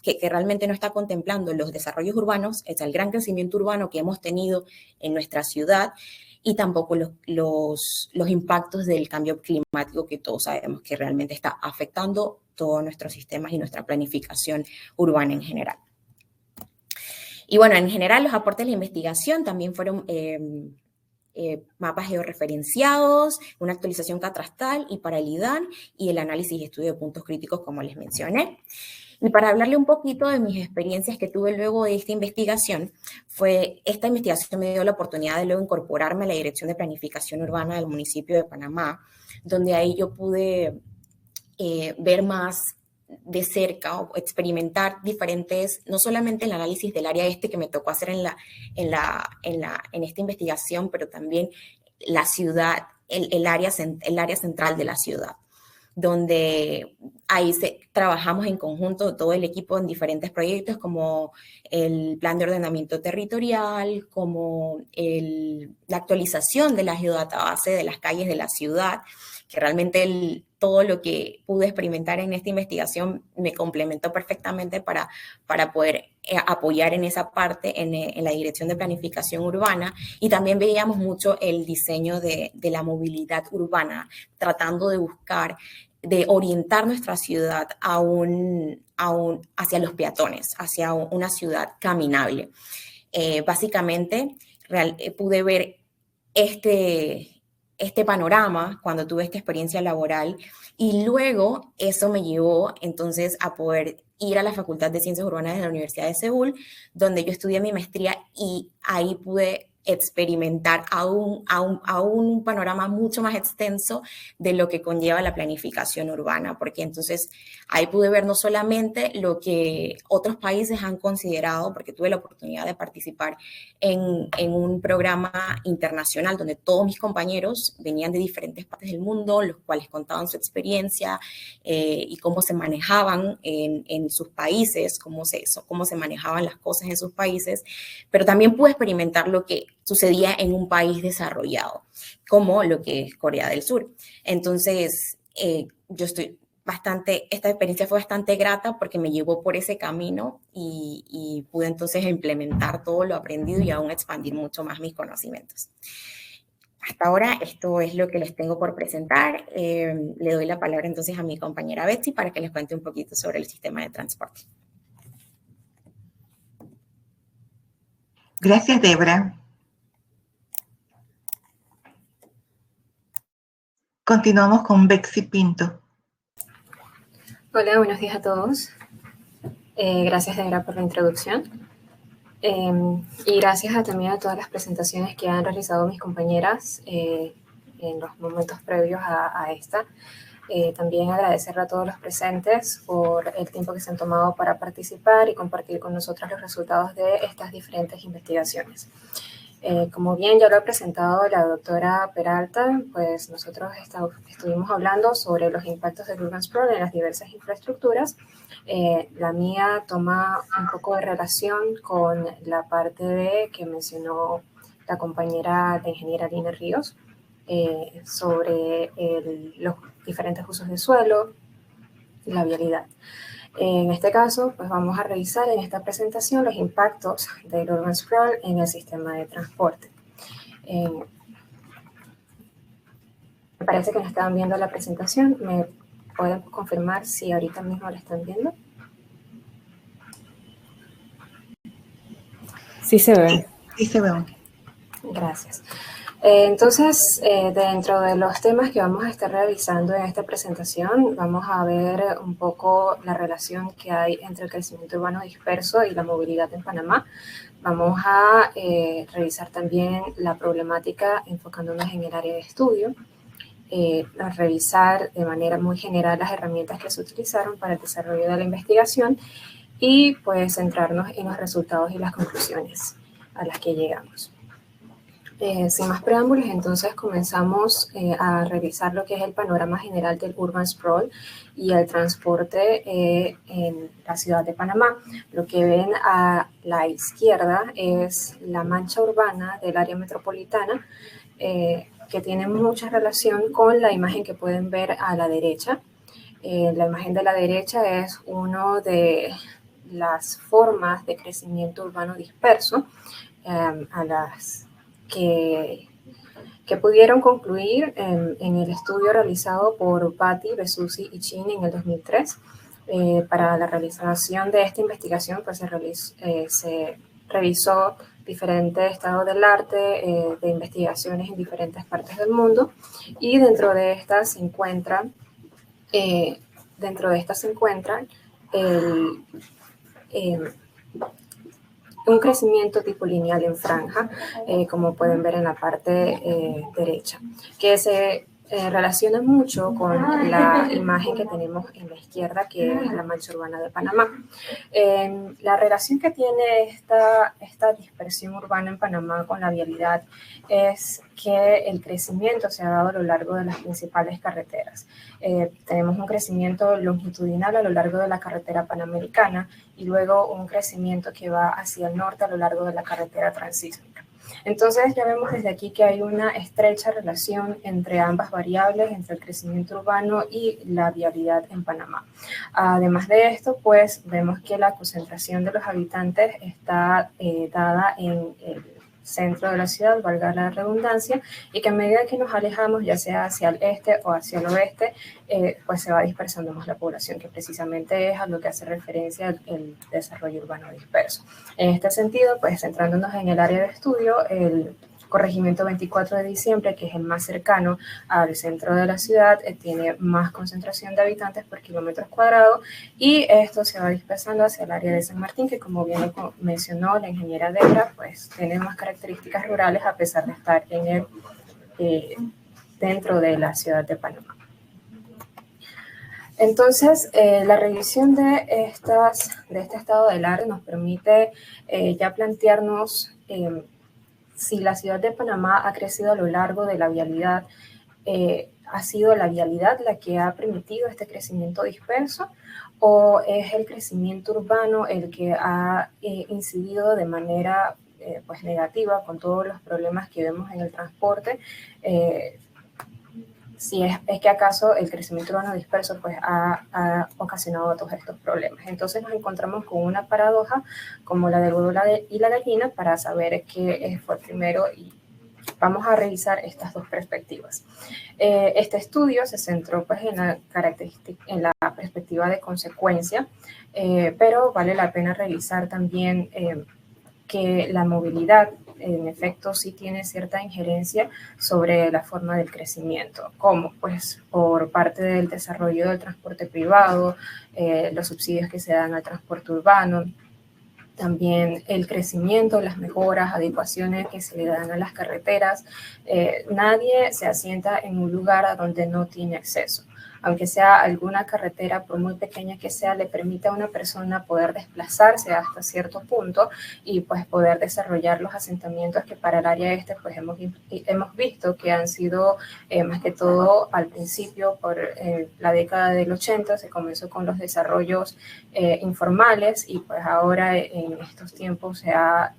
que realmente no está contemplando los desarrollos urbanos, el gran crecimiento urbano que hemos tenido en nuestra ciudad, y tampoco los impactos del cambio climático que todos sabemos que realmente está afectando todos nuestros sistemas y nuestra planificación urbana en general. Y bueno, en general los aportes de la investigación también fueron mapas georreferenciados, una actualización catastral y para el IDAN y el análisis y estudio de puntos críticos como les mencioné. Y para hablarle un poquito de mis experiencias que tuve luego de esta investigación, esta investigación me dio la oportunidad de luego incorporarme a la Dirección de Planificación Urbana del municipio de Panamá, donde ahí yo pude ver más de cerca o experimentar diferentes, no solamente el análisis del área que me tocó hacer en esta investigación, pero también la ciudad, el área central de la ciudad, donde ahí trabajamos en conjunto todo el equipo en diferentes proyectos como el plan de ordenamiento territorial, como la actualización de la geodatabase de las calles de la ciudad, que realmente todo lo que pude experimentar en esta investigación me complementó perfectamente para poder apoyar en esa parte en la Dirección de Planificación Urbana. Y también veíamos mucho el diseño de la movilidad urbana, tratando de orientar nuestra ciudad hacia los peatones, hacia una ciudad caminable. Básicamente, pude ver este panorama cuando tuve esta experiencia laboral, y luego eso me llevó entonces a poder ir a la Facultad de Ciencias Urbanas de la Universidad de Seúl, donde yo estudié mi maestría, y ahí pude experimentar aún un panorama mucho más extenso de lo que conlleva la planificación urbana, porque entonces ahí pude ver no solamente lo que otros países han considerado, porque tuve la oportunidad de participar en un programa internacional donde todos mis compañeros venían de diferentes partes del mundo, los cuales contaban su experiencia y cómo se manejaban en sus países, cómo se manejaban las cosas en sus países, pero también pude experimentar lo que sucedía en un país desarrollado, como lo que es Corea del Sur. Entonces, esta experiencia fue bastante grata porque me llevó por ese camino y pude entonces implementar todo lo aprendido y aún expandir mucho más mis conocimientos. Hasta ahora esto es lo que les tengo por presentar. Le doy la palabra entonces a mi compañera Betsy para que les cuente un poquito sobre el sistema de transporte. Gracias, Debra. Continuamos con Betsy Pinto. Hola, buenos días a todos. Gracias, Debra, por la introducción. Y gracias también a todas las presentaciones que han realizado mis compañeras en los momentos previos a esta. También agradecerle a todos los presentes por el tiempo que se han tomado para participar y compartir con nosotros los resultados de estas diferentes investigaciones. Como bien ya lo ha presentado la doctora Peralta, pues nosotros estuvimos hablando sobre los impactos del urban sprawl en las diversas infraestructuras. La mía toma un poco de relación con la parte B que mencionó la compañera, la ingeniera Lina Ríos, sobre los diferentes usos de suelo y la vialidad. En este caso, pues vamos a revisar en esta presentación los impactos del urban sprawl en el sistema de transporte. Me parece que no estaban viendo la presentación. ¿Me pueden confirmar si ahorita mismo la están viendo? Sí se ve. Sí se ve. Gracias. Entonces, dentro de los temas que vamos a estar revisando en esta presentación, vamos a ver un poco la relación que hay entre el crecimiento urbano disperso y la movilidad en Panamá. Vamos a revisar también la problemática enfocándonos en el área de estudio, a revisar de manera muy general las herramientas que se utilizaron para el desarrollo de la investigación y pues centrarnos en los resultados y las conclusiones a las que llegamos. Sin más preámbulos, entonces comenzamos a revisar lo que es el panorama general del urban sprawl y el transporte en la ciudad de Panamá. Lo que ven a la izquierda es la mancha urbana del área metropolitana, que tiene mucha relación con la imagen que pueden ver a la derecha. La imagen de la derecha es una de las formas de crecimiento urbano disperso a las que pudieron concluir en el estudio realizado por Patti, Besusi y Chin en el 2003. Para la realización de esta investigación pues se revisó diferentes estados del arte, de investigaciones en diferentes partes del mundo, y dentro de estas se encuentran un crecimiento tipo lineal en franja, como pueden ver en la parte derecha, que se relaciona mucho con la imagen que tenemos en la izquierda, que es la mancha urbana de Panamá. La relación que tiene esta dispersión urbana en Panamá con la vialidad es que el crecimiento se ha dado a lo largo de las principales carreteras. Tenemos un crecimiento longitudinal a lo largo de la carretera panamericana y luego un crecimiento que va hacia el norte a lo largo de la carretera transísmica. Entonces ya vemos desde aquí que hay una estrecha relación entre ambas variables, entre el crecimiento urbano y la vialidad en Panamá. Además de esto, pues vemos que la concentración de los habitantes está dada en el centro de la ciudad, valga la redundancia, y que a medida que nos alejamos, ya sea hacia el este o hacia el oeste, pues se va dispersando más la población, que precisamente es a lo que hace referencia el desarrollo urbano disperso. En este sentido, pues centrándonos en el área de estudio, el corregimiento 24 de diciembre, que es el más cercano al centro de la ciudad, tiene más concentración de habitantes por kilómetros cuadrados, y esto se va dispersando hacia el área de San Martín, que como bien lo mencionó la ingeniera Debra, pues tiene más características rurales a pesar de estar en dentro de la ciudad de Panamá. Entonces, la revisión de este estado del área nos permite ya plantearnos si la ciudad de Panamá ha crecido a lo largo de la vialidad, ¿ha sido la vialidad la que ha permitido este crecimiento disperso o es el crecimiento urbano el que ha incidido de manera pues negativa con todos los problemas que vemos en el transporte? Si es que acaso el crecimiento urbano disperso pues ha ocasionado todos estos problemas. Entonces nos encontramos con una paradoja como la del huevo y la gallina para saber qué fue primero, y vamos a revisar estas dos perspectivas. Este estudio se centró pues en la perspectiva de consecuencia, pero vale la pena revisar también que la movilidad en efecto sí tiene cierta injerencia sobre la forma del crecimiento, como pues por parte del desarrollo del transporte privado, los subsidios que se dan al transporte urbano, también el crecimiento, las mejoras, adecuaciones que se le dan a las carreteras. Nadie se asienta en un lugar a donde no tiene acceso. Aunque sea alguna carretera, por muy pequeña que sea, le permite a una persona poder desplazarse hasta cierto punto y pues poder desarrollar los asentamientos que para el área este pues hemos visto que han sido más que todo al principio por la década del 80 se comenzó con los desarrollos informales y pues ahora en estos tiempos ha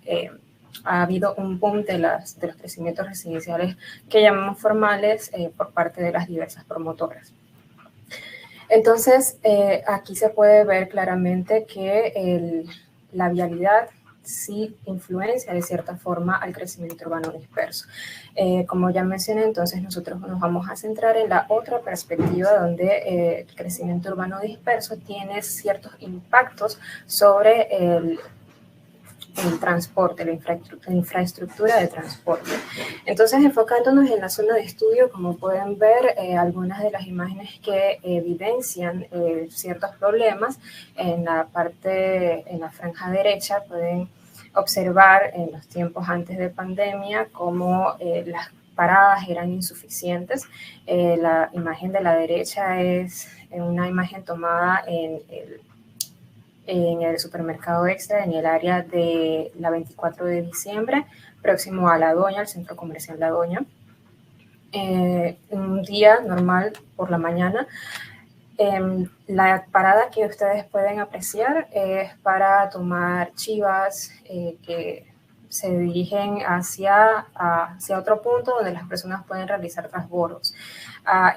habido un boom de los crecimientos residenciales que llamamos formales por parte de las diversas promotoras. Entonces, aquí se puede ver claramente que la vialidad sí influencia de cierta forma al crecimiento urbano disperso. Como ya mencioné, entonces nosotros nos vamos a centrar en la otra perspectiva donde el crecimiento urbano disperso tiene ciertos impactos sobre el transporte, la infraestructura de transporte. Entonces, enfocándonos en la zona de estudio, como pueden ver, algunas de las imágenes que evidencian ciertos problemas, en la franja derecha pueden observar en los tiempos antes de pandemia cómo las paradas eran insuficientes. La imagen de la derecha es una imagen tomada en el supermercado Extra, en el área de la 24 de diciembre, próximo a La Doña, el centro comercial La Doña. Un día normal por la mañana. La parada que ustedes pueden apreciar es para tomar chivas que se dirigen hacia otro punto donde las personas pueden realizar transbordos.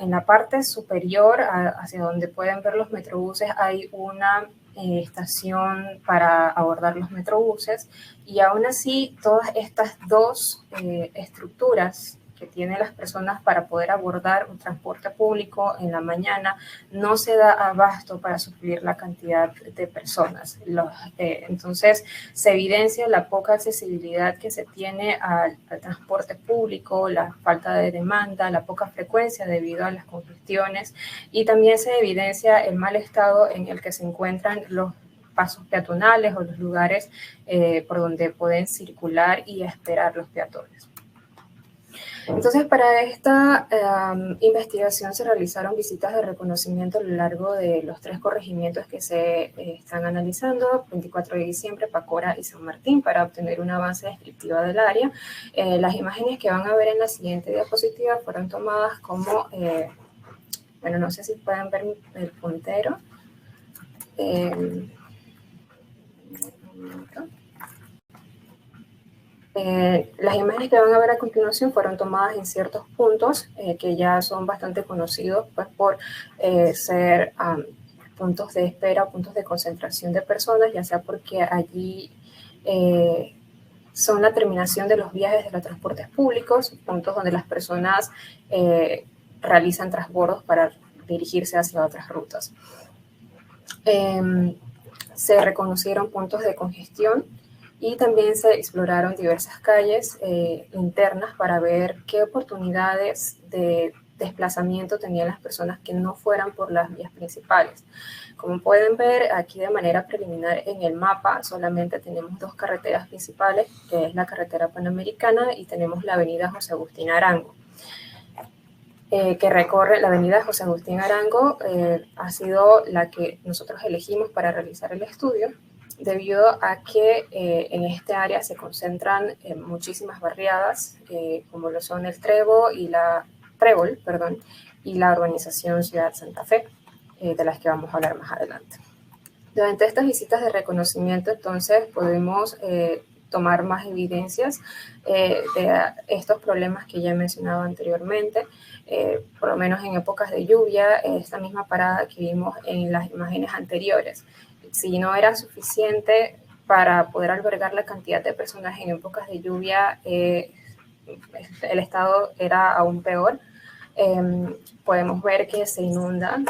En la parte superior, hacia donde pueden ver los metrobuses, hay una estación para abordar los metrobuses y aún así todas estas dos estructuras que tienen las personas para poder abordar un transporte público en la mañana no se da abasto para suplir la cantidad de personas. Entonces se evidencia la poca accesibilidad que se tiene al transporte público, la falta de demanda, la poca frecuencia debido a las congestiones y también se evidencia el mal estado en el que se encuentran los pasos peatonales o los lugares por donde pueden circular y esperar los peatones. Entonces, para esta investigación se realizaron visitas de reconocimiento a lo largo de los 3 corregimientos que se están analizando, 24 de diciembre, Pacora y San Martín, para obtener un avance descriptivo del área. Las imágenes que van a ver en la siguiente diapositiva fueron tomadas como, bueno, no sé si pueden ver el puntero. Las imágenes que van a ver a continuación fueron tomadas en ciertos puntos que ya son bastante conocidos pues, por ser puntos de espera, puntos de concentración de personas, ya sea porque allí son la terminación de los viajes de los transportes públicos, puntos donde las personas realizan transbordos para dirigirse hacia otras rutas. Se reconocieron puntos de congestión y también se exploraron diversas calles internas para ver qué oportunidades de desplazamiento tenían las personas que no fueran por las vías principales. Como pueden ver aquí de manera preliminar en el mapa solamente tenemos 2 carreteras principales, que es la carretera Panamericana y tenemos la avenida José Agustín Arango. Que recorre la avenida José Agustín Arango, ha sido la que nosotros elegimos para realizar el estudio, debido a que en este área se concentran muchísimas barriadas, como lo son el Trébol y la urbanización Ciudad Santa Fe, de las que vamos a hablar más adelante. Durante estas visitas de reconocimiento, entonces, podemos tomar más evidencias de estos problemas que ya he mencionado anteriormente, por lo menos en épocas de lluvia, esta misma parada que vimos en las imágenes anteriores. Si no era suficiente para poder albergar la cantidad de personas en épocas de lluvia, el estado era aún peor. Podemos ver que se inunda,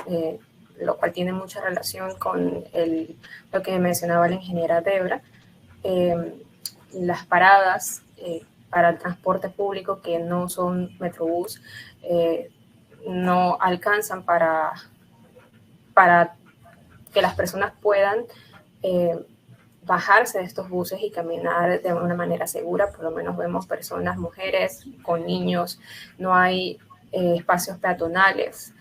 lo cual tiene mucha relación con lo que mencionaba la ingeniera Debra. Las paradas para el transporte público que no son Metrobús no alcanzan para que las personas puedan bajarse de estos buses y caminar de una manera segura. Por lo menos vemos personas, mujeres con niños, no hay espacios peatonales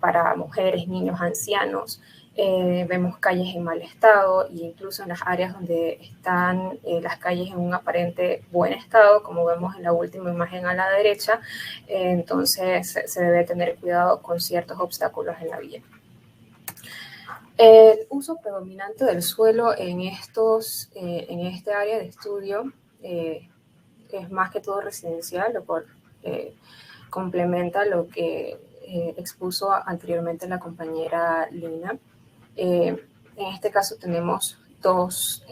para mujeres, niños, ancianos. Vemos calles en mal estado, e incluso en las áreas donde están las calles en un aparente buen estado, como vemos en la última imagen a la derecha, entonces se debe tener cuidado con ciertos obstáculos en la vía. El uso predominante del suelo en este área de estudio es más que todo residencial, lo cual complementa lo que expuso anteriormente la compañera Lina. En este caso tenemos dos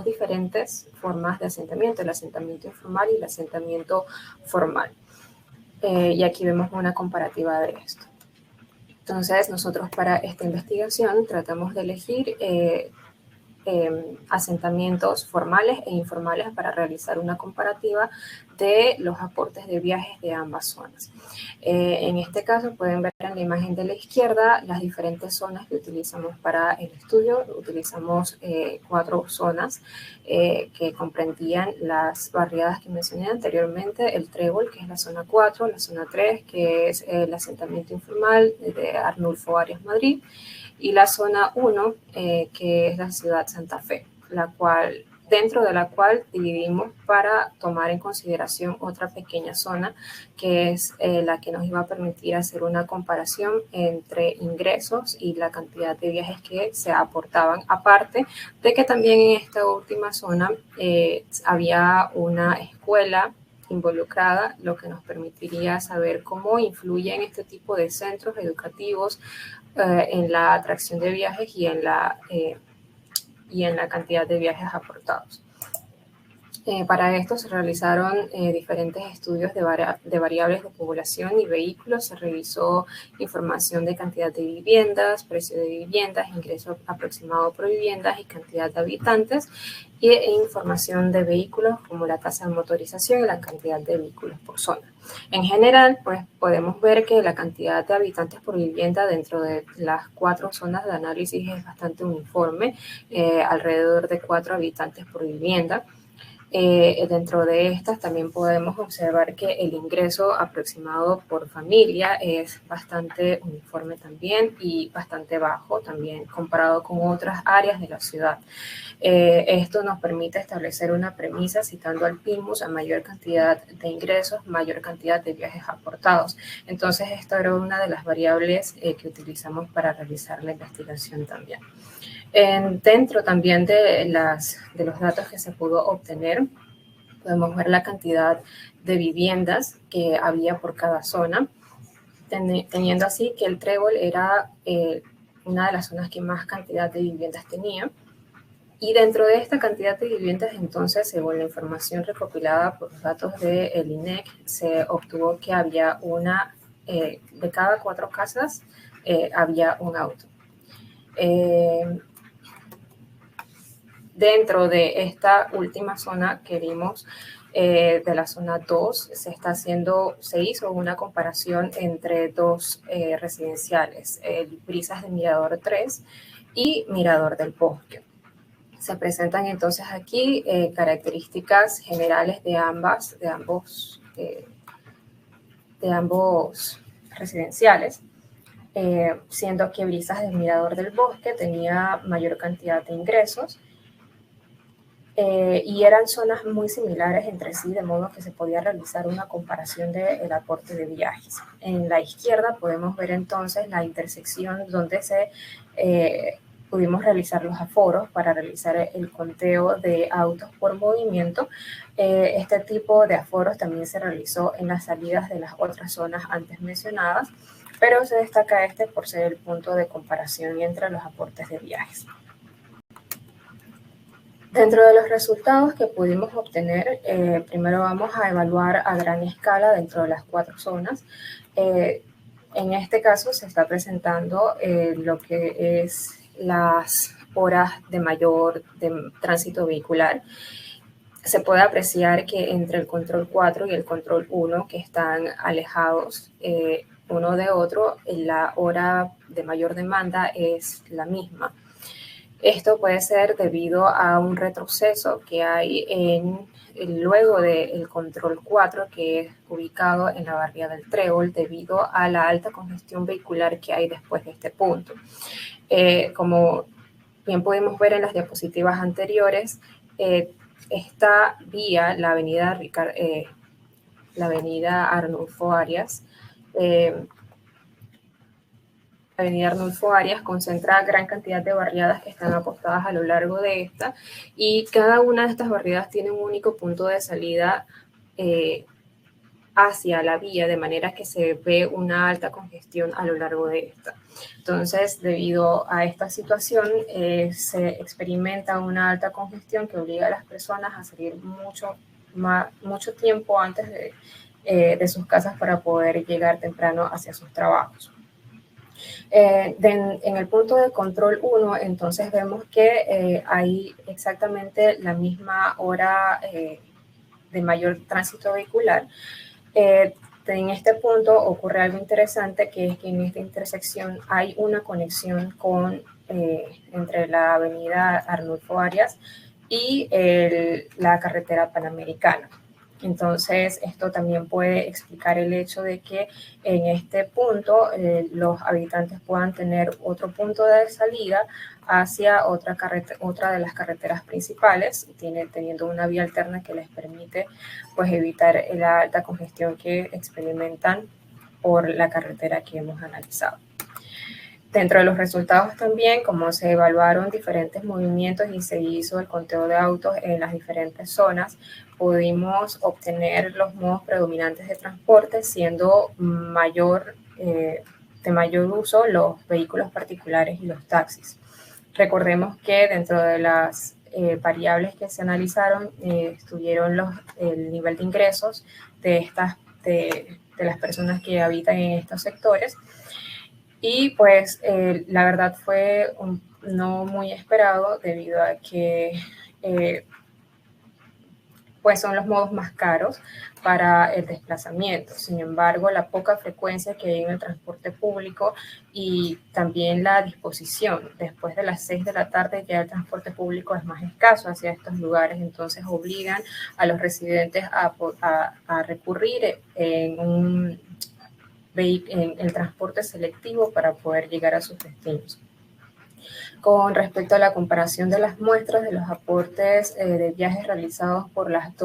diferentes formas de asentamiento, el asentamiento informal y el asentamiento formal. Y aquí vemos una comparativa de esto. Entonces, nosotros para esta investigación tratamos de elegir asentamientos formales e informales para realizar una comparativa de los aportes de viajes de ambas zonas. En este caso pueden ver en la imagen de la izquierda las diferentes zonas que utilizamos para el estudio. Utilizamos 4 zonas que comprendían las barriadas que mencioné anteriormente, el Trébol, que es la zona 4, la zona 3, que es el asentamiento informal de Arnulfo Arias Madrid, y la zona 1, que es la ciudad Santa Fe, dentro de la cual dividimos para tomar en consideración otra pequeña zona, que es la que nos iba a permitir hacer una comparación entre ingresos y la cantidad de viajes que se aportaban, aparte de que también en esta última zona había una escuela involucrada, lo que nos permitiría saber cómo influyen este tipo de centros educativos en la atracción de viajes y en la cantidad de viajes aportados. Para esto se realizaron diferentes estudios de variables de población y vehículos. Se revisó información de cantidad de viviendas, precio de viviendas, ingreso aproximado por viviendas y cantidad de habitantes, e información de vehículos como la tasa de motorización y la cantidad de vehículos por zona. En general, pues podemos ver que la cantidad de habitantes por vivienda dentro de las 4 zonas de análisis es bastante uniforme, alrededor de 4 habitantes por vivienda. Dentro de estas también podemos observar que el ingreso aproximado por familia es bastante uniforme también y bastante bajo también comparado con otras áreas de la ciudad. Esto nos permite establecer una premisa citando al PIMUS: a mayor cantidad de ingresos, mayor cantidad de viajes aportados. Entonces, esta era una de las variables que utilizamos para realizar la investigación también. Dentro también de los datos que se pudo obtener, podemos ver la cantidad de viviendas que había por cada zona, teniendo así que el Trébol era una de las zonas que más cantidad de viviendas tenía. Y dentro de esta cantidad de viviendas, entonces, según la información recopilada por los datos del INEC, se obtuvo que había de cada 4 casas había un auto. Dentro de esta última zona que vimos, de la zona 2, se hizo una comparación entre 2 residenciales, el Brisas de Mirador 3 y Mirador del Bosque. Se presentan entonces aquí características generales de ambos residenciales, siendo que Brisas del Mirador del Bosque tenía mayor cantidad de ingresos, y eran zonas muy similares entre sí, de modo que se podía realizar una comparación del aporte de viajes. En la izquierda podemos ver entonces la intersección donde pudimos realizar los aforos para realizar el conteo de autos por movimiento. Este tipo de aforos también se realizó en las salidas de las otras zonas antes mencionadas, pero se destaca este por ser el punto de comparación entre los aportes de viajes. Dentro de los resultados que pudimos obtener, primero vamos a evaluar a gran escala dentro de las 4 zonas. En este caso se está presentando lo que es las horas de mayor tránsito vehicular. Se puede apreciar que entre el control 4 y el control 1, que están alejados uno de otro, la hora de mayor demanda es la misma. Esto puede ser debido a un retroceso que hay luego del control 4, que es ubicado en la barriada del Trébol, debido a la alta congestión vehicular que hay después de este punto. Como bien pudimos ver en las diapositivas anteriores, esta vía, la avenida Arnulfo Arias, concentra gran cantidad de barriadas que están apostadas a lo largo de esta, y cada una de estas barriadas tiene un único punto de salida hacia la vía, de manera que se ve una alta congestión a lo largo de esta. Entonces, debido a esta situación, se experimenta una alta congestión que obliga a las personas a salir mucho tiempo antes de sus casas para poder llegar temprano hacia sus trabajos. En el punto de control 1, entonces vemos que hay exactamente la misma hora de mayor tránsito vehicular. En este punto ocurre algo interesante, que es que en esta intersección hay una conexión entre la avenida Arnulfo Arias y la carretera Panamericana. Entonces, esto también puede explicar el hecho de que en este punto los habitantes puedan tener otro punto de salida hacia otra de las carreteras principales, teniendo una vía alterna que les permite pues evitar la alta congestión que experimentan por la carretera que hemos analizado. Dentro de los resultados también, como se evaluaron diferentes movimientos y se hizo el conteo de autos en las diferentes zonas, pudimos obtener los modos predominantes de transporte, siendo de mayor uso los vehículos particulares y los taxis. Recordemos que dentro de las variables que se analizaron estuvieron el nivel de ingresos de las personas que habitan en estos sectores, y pues la verdad fue no muy esperado, debido a que pues son los modos más caros para el desplazamiento. Sin embargo, la poca frecuencia que hay en el transporte público y también la disposición, después de las 6 de la tarde ya el transporte público es más escaso hacia estos lugares, entonces obligan a los residentes a recurrir en el transporte selectivo para poder llegar a sus destinos. Con respecto a la comparación de las muestras de los aportes de viajes realizados por los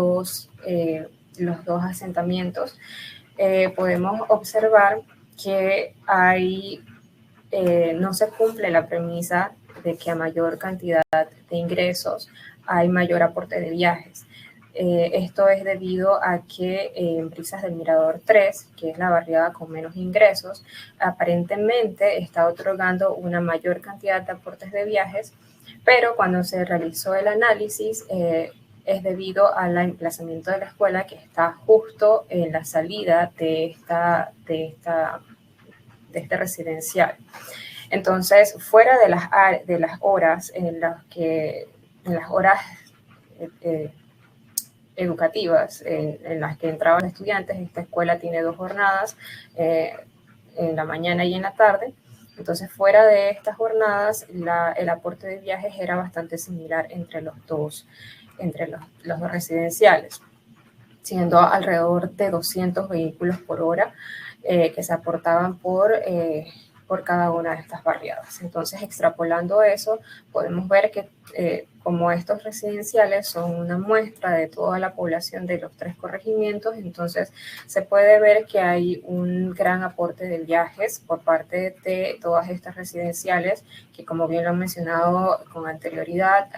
dos asentamientos, podemos observar que no se cumple la premisa de que a mayor cantidad de ingresos hay mayor aporte de viajes. Esto es debido a que en Brisas del Mirador 3, que es la barriada con menos ingresos, aparentemente está otorgando una mayor cantidad de aportes de viajes, pero cuando se realizó el análisis es debido al emplazamiento de la escuela, que está justo en la salida de este residencial. Entonces, fuera de las horas en las horas educativas en las que entraban estudiantes, esta escuela tiene 2 jornadas, en la mañana y en la tarde. Entonces, fuera de estas jornadas, el aporte de viajes era bastante similar entre los dos residenciales, siendo alrededor de 200 vehículos por hora que se aportaban por cada una de estas barriadas. Entonces, extrapolando eso, podemos ver que como estos residenciales son una muestra de toda la población de los 3 corregimientos, entonces se puede ver que hay un gran aporte de viajes por parte de todas estas residenciales que, como bien lo han mencionado con anterioridad,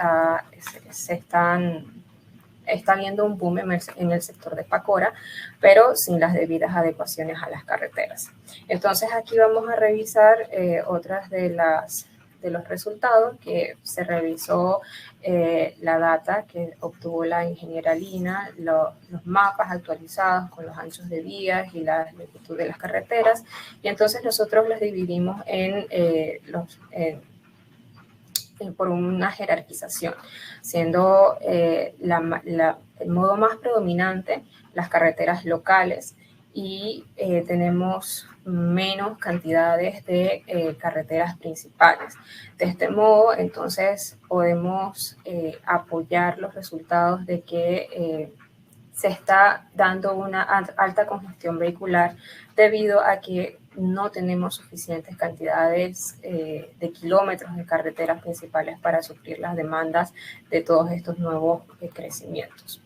está habiendo un boom en el sector de Pacora, pero sin las debidas adecuaciones a las carreteras. Entonces, aquí vamos a revisar otras de los resultados que se revisó, la data que obtuvo la ingeniera Lina, los mapas actualizados con los anchos de vías y la longitud de las carreteras, y entonces nosotros los dividimos por una jerarquización, siendo el modo más predominante las carreteras locales, y tenemos menos cantidades de carreteras principales. De este modo, entonces, podemos apoyar los resultados de que se está dando una alta congestión vehicular debido a que no tenemos suficientes cantidades de kilómetros de carreteras principales para suplir las demandas de todos estos nuevos crecimientos.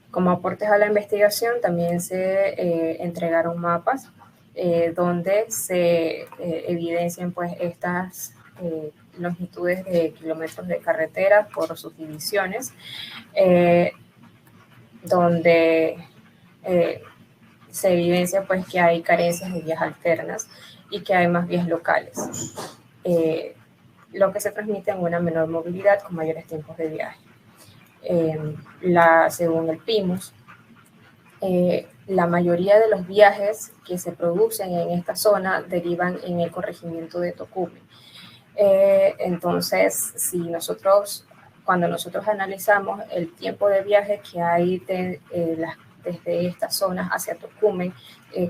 Como aportes a la investigación, también se entregaron mapas donde se evidencian pues estas longitudes de kilómetros de carretera por subdivisiones, donde se evidencia pues que hay carencias de vías alternas y que hay más vías locales, lo que se transmite en una menor movilidad con mayores tiempos de viaje. Según el PIMUS, la mayoría de los viajes que se producen en esta zona derivan en el corregimiento de Tocumen. Entonces, cuando nosotros analizamos el tiempo de viaje que hay desde estas zonas hacia Tocumen,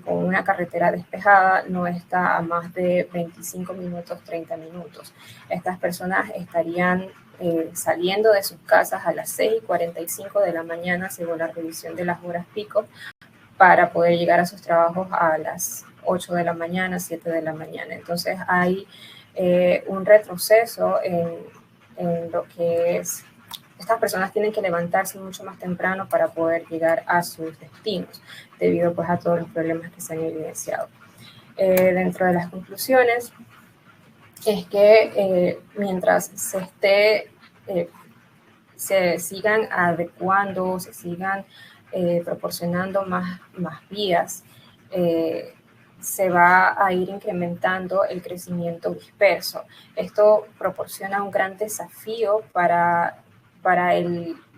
con una carretera despejada, no está a más de 25 minutos, 30 minutos. Estas personas estarían saliendo de sus casas a las 6:45 de la mañana, según la revisión de las horas pico, para poder llegar a sus trabajos a las 8 de la mañana, 7 de la mañana. Entonces hay un retroceso en lo que es, estas personas tienen que levantarse mucho más temprano para poder llegar a sus destinos, debido pues a todos los problemas que se han evidenciado. Dentro de las conclusiones es que mientras se sigan adecuando, se sigan proporcionando más vías, se va a ir incrementando el crecimiento disperso. Esto proporciona un gran desafío para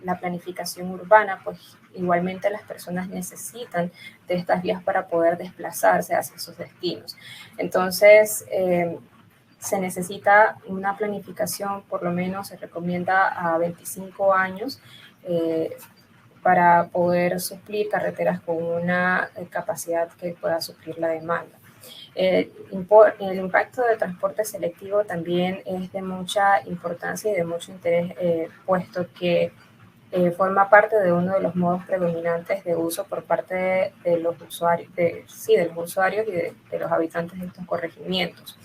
la planificación urbana, pues igualmente las personas necesitan de estas vías para poder desplazarse hacia sus destinos. Entonces, se necesita una planificación, por lo menos se recomienda a 25 años, para poder suplir carreteras con una capacidad que pueda suplir la demanda. El impacto del transporte selectivo también es de mucha importancia y de mucho interés, puesto que forma parte de uno de los modos predominantes de uso por parte de los usuarios, de los usuarios y de los habitantes de estos corregimientos.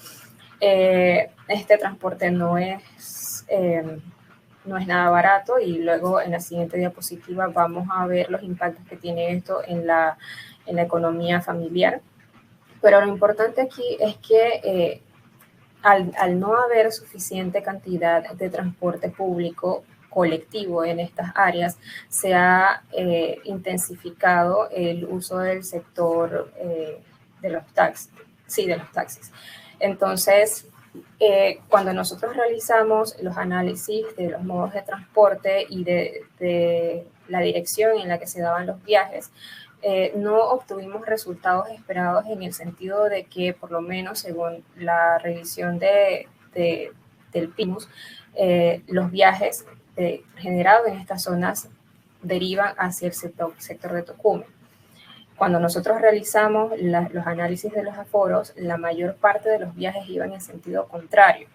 Este transporte no es nada barato, y luego en la siguiente diapositiva vamos a ver los impactos que tiene esto en la economía familiar. Pero lo importante aquí es que al no haber suficiente cantidad de transporte público colectivo en estas áreas, se ha intensificado el uso del sector de los taxis. Entonces, cuando nosotros realizamos los análisis de los modos de transporte y de la dirección en la que se daban los viajes, no obtuvimos resultados esperados, en el sentido de que, por lo menos según la revisión del PIMUS, los viajes generados en estas zonas derivan hacia el sector de Tocumen. Cuando nosotros realizamos los análisis de los aforos, la mayor parte de los viajes iban en sentido contrario.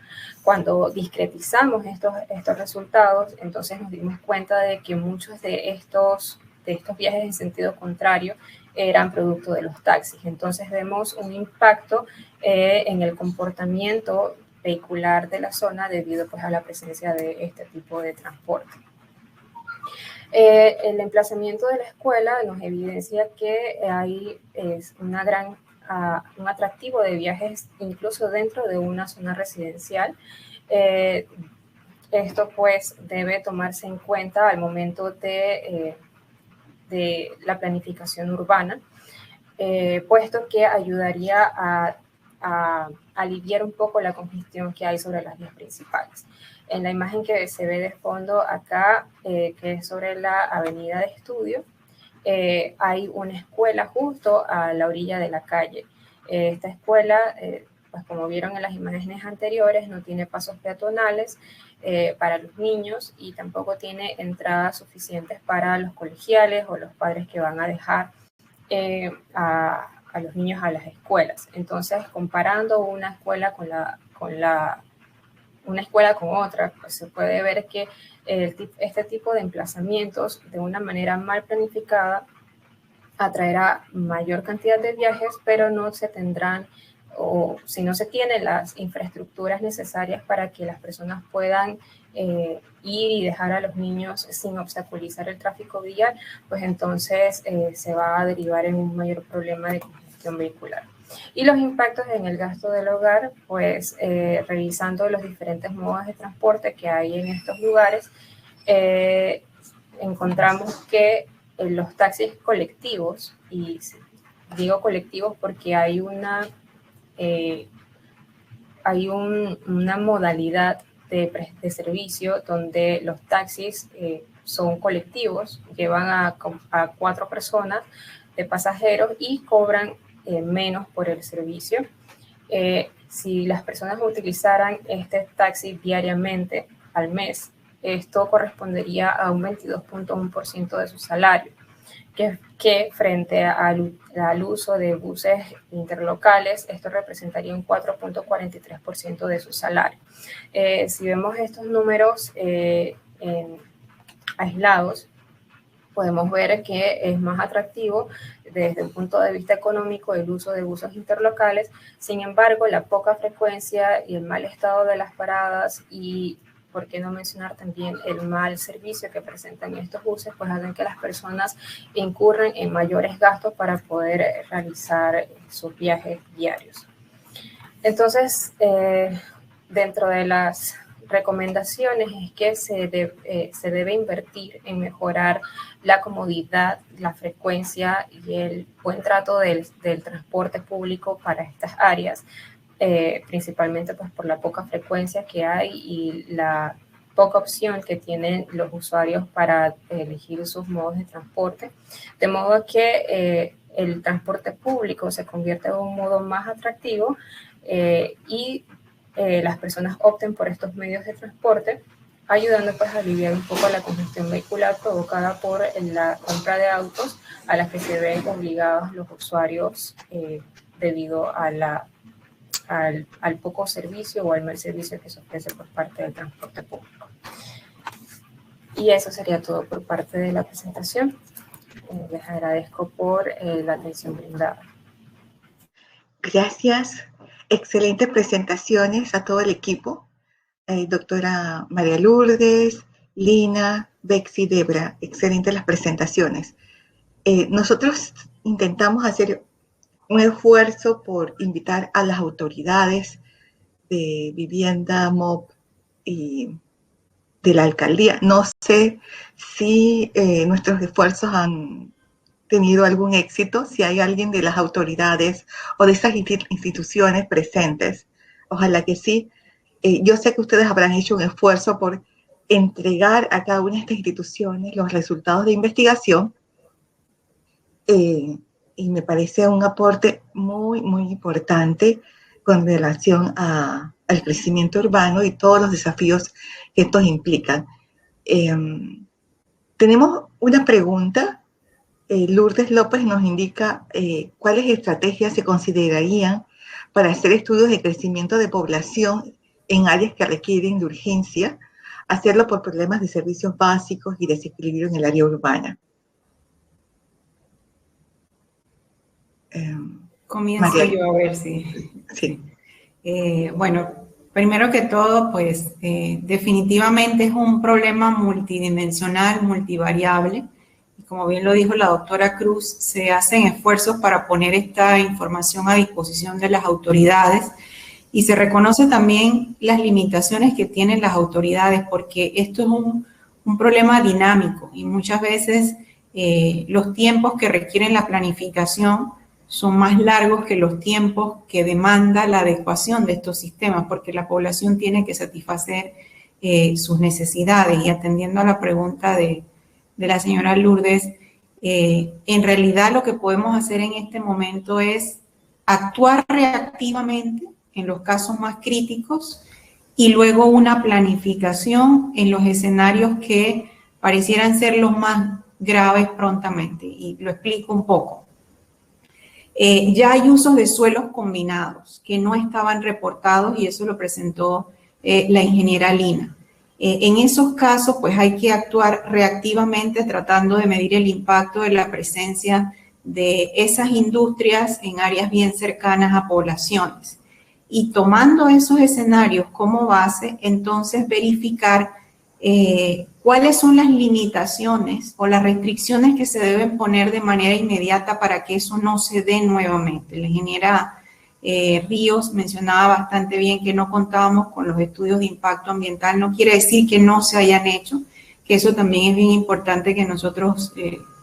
Cuando discretizamos estos resultados, entonces nos dimos cuenta de que muchos de estos viajes en sentido contrario eran producto de los taxis. Entonces vemos un impacto en el comportamiento vehicular de la zona, debido pues a la presencia de este tipo de transporte. El emplazamiento de la escuela nos evidencia que hay un atractivo de viajes incluso dentro de una zona residencial. Esto pues debe tomarse en cuenta al momento de la planificación urbana, puesto que ayudaría a aliviar un poco la congestión que hay sobre las vías principales. En la imagen que se ve de fondo acá, que es sobre la Avenida de Estudio, hay una escuela justo a la orilla de la calle. Esta escuela, pues como vieron en las imágenes anteriores, no tiene pasos peatonales para los niños, y tampoco tiene entradas suficientes para los colegiales o los padres que van a dejar a los niños a las escuelas. Entonces, comparando una escuela una escuela con otra, pues se puede ver que este tipo de emplazamientos, de una manera mal planificada, atraerá mayor cantidad de viajes, pero no se tendrán, o si no se tienen las infraestructuras necesarias para que las personas puedan ir y dejar a los niños sin obstaculizar el tráfico vial, pues entonces se va a derivar en un mayor problema de congestión vehicular. Y los impactos en el gasto del hogar, pues revisando los diferentes modos de transporte que hay en estos lugares, encontramos que los taxis colectivos, y digo colectivos porque hay una modalidad de servicio donde los taxis son colectivos, llevan a 4 personas de pasajeros y cobran menos por el servicio. Si las personas utilizaran este taxi diariamente al mes, esto correspondería a un 22.1% de su salario, que frente al uso de buses interlocales, esto representaría un 4.43% de su salario. Si vemos estos números aislados, podemos ver que es más atractivo desde un punto de vista económico el uso de buses interlocales. Sin embargo, la poca frecuencia y el mal estado de las paradas y, por qué no mencionar también el mal servicio que presentan estos buses, pues hacen que las personas incurren en mayores gastos para poder realizar sus viajes diarios. Entonces, dentro de las recomendaciones es que se debe invertir en mejorar la comodidad, la frecuencia y el buen trato del transporte público para estas áreas, principalmente pues por la poca frecuencia que hay y la poca opción que tienen los usuarios para elegir sus modos de transporte, de modo que el transporte público se convierte en un modo más atractivo y las personas opten por estos medios de transporte, ayudando pues a aliviar un poco la congestión vehicular provocada por la compra de autos a las que se ven obligados los usuarios debido a al poco servicio o al mal servicio que se ofrece por parte del transporte público. Y eso sería todo por parte de la presentación. Les agradezco por la atención brindada. Gracias. Excelentes presentaciones a todo el equipo. Doctora María Lourdes, Lina, Bexy, Debra. Excelentes las presentaciones. Nosotros intentamos hacer un esfuerzo por invitar a las autoridades de vivienda, MOP y de la alcaldía. No sé si nuestros esfuerzos han tenido algún éxito, si hay alguien de las autoridades o de esas instituciones presentes. Ojalá que sí. Yo sé que ustedes habrán hecho un esfuerzo por entregar a cada una de estas instituciones los resultados de investigación y me parece un aporte muy, muy importante con relación al crecimiento urbano y todos los desafíos que estos implican. Tenemos una pregunta. Lourdes López nos indica cuáles estrategias se considerarían para hacer estudios de crecimiento de población en áreas que requieren de urgencia, hacerlo por problemas de servicios básicos y desequilibrio en el área urbana. Comienzo María. yo a ver si... Sí. Bueno, primero que todo, pues definitivamente es un problema multidimensional, multivariable. Y como bien lo dijo la doctora Cruz, se hacen esfuerzos para poner esta información a disposición de las autoridades y se reconoce también las limitaciones que tienen las autoridades porque esto es un problema dinámico y muchas veces los tiempos que requieren la planificación son más largos que los tiempos que demanda la adecuación de estos sistemas, porque la población tiene que satisfacer sus necesidades. Y atendiendo a la pregunta de la señora Lourdes, en realidad lo que podemos hacer en este momento es actuar reactivamente en los casos más críticos y luego una planificación en los escenarios que parecieran ser los más graves prontamente. Y lo explico un poco. Ya hay usos de suelos combinados que no estaban reportados y eso lo presentó la ingeniera Lina. En esos casos, pues hay que actuar reactivamente tratando de medir el impacto de la presencia de esas industrias en áreas bien cercanas a poblaciones. Y tomando esos escenarios como base, entonces verificar cuáles son las limitaciones o las restricciones que se deben poner de manera inmediata para que eso no se dé nuevamente. La ingeniera Ríos mencionaba bastante bien que no contábamos con los estudios de impacto ambiental. No quiere decir que no se hayan hecho, que eso también es bien importante que nosotros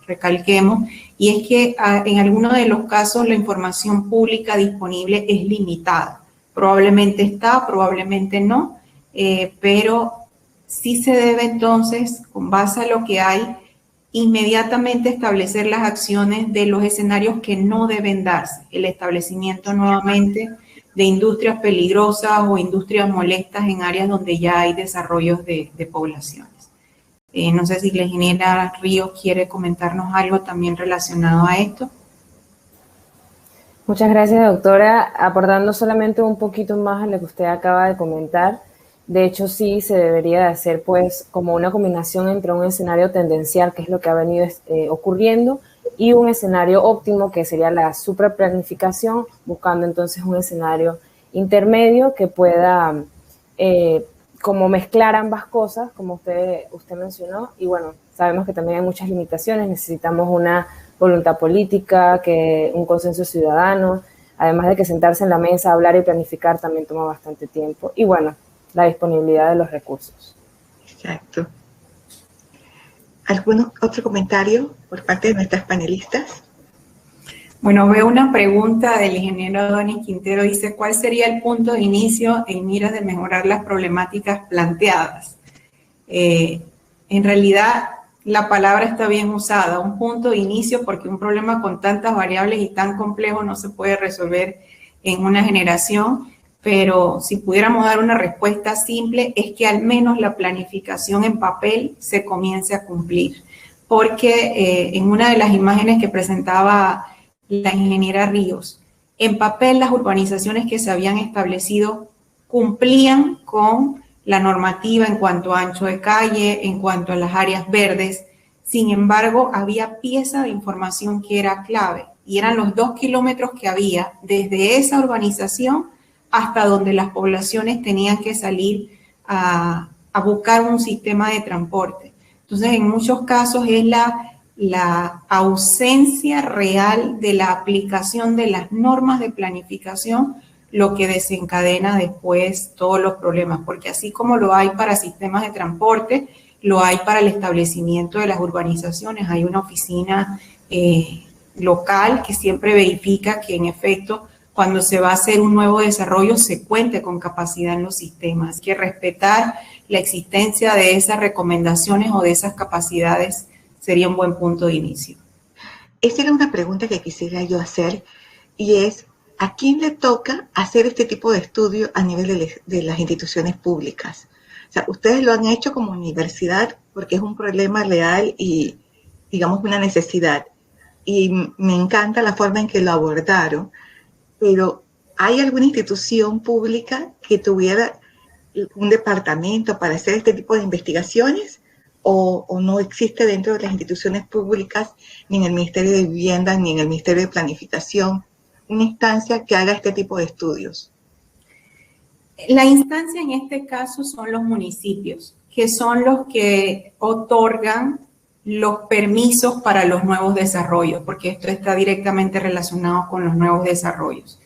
recalquemos, y es que en algunos de los casos la información pública disponible es limitada. Probablemente está, probablemente no, pero sí se debe entonces, con base a lo que hay, inmediatamente establecer las acciones de los escenarios que no deben darse. El establecimiento nuevamente de industrias peligrosas o industrias molestas en áreas donde ya hay desarrollos de poblaciones. No sé si la ingeniera Ríos quiere comentarnos algo también relacionado a esto. Muchas gracias, doctora. Aportando solamente un poquito más a lo que usted acaba de comentar, de hecho sí se debería de hacer pues como una combinación entre un escenario tendencial, que es lo que ha venido ocurriendo, y un escenario óptimo, que sería la supraplanificación, buscando entonces un escenario intermedio que pueda como mezclar ambas cosas, como usted mencionó. Y bueno, sabemos que también hay muchas limitaciones, necesitamos una voluntad política, un consenso ciudadano, además de que sentarse en la mesa, hablar y planificar también toma bastante tiempo. Y bueno, la disponibilidad de los recursos. Exacto. ¿Algún otro comentario por parte de nuestras panelistas? Bueno, veo una pregunta del ingeniero Donis Quintero. Dice, ¿cuál sería el punto de inicio en miras de mejorar las problemáticas planteadas? En realidad, la palabra está bien usada, un punto de inicio, porque un problema con tantas variables y tan complejo no se puede resolver en una generación, pero si pudiéramos dar una respuesta simple, es que al menos la planificación en papel se comience a cumplir, porque en una de las imágenes que presentaba la ingeniera Ríos, en papel las urbanizaciones que se habían establecido cumplían con la normativa en cuanto a ancho de calle, en cuanto a las áreas verdes. Sin embargo, había pieza de información que era clave, y eran los 2 kilómetros que había desde esa urbanización hasta donde las poblaciones tenían que salir a buscar un sistema de transporte. Entonces, en muchos casos es la ausencia real de la aplicación de las normas de planificación lo que desencadena después todos los problemas, porque así como lo hay para sistemas de transporte, lo hay para el establecimiento de las urbanizaciones. Hay una oficina local que siempre verifica que en efecto cuando se va a hacer un nuevo desarrollo se cuente con capacidad en los sistemas. Hay que respetar la existencia de esas recomendaciones o de esas capacidades, sería un buen punto de inicio. Esa era una pregunta que quisiera yo hacer, y es, ¿a quién le toca hacer este tipo de estudio a nivel de las instituciones públicas? O sea, ustedes lo han hecho como universidad porque es un problema real y, digamos, una necesidad. Y me encanta la forma en que lo abordaron, pero ¿hay alguna institución pública que tuviera un departamento para hacer este tipo de investigaciones? ¿O no existe dentro de las instituciones públicas, ni en el Ministerio de Vivienda, ni en el Ministerio de Planificación, una instancia que haga este tipo de estudios? La instancia en este caso son los municipios, que son los que otorgan los permisos para los nuevos desarrollos, porque esto está directamente relacionado con los nuevos desarrollos.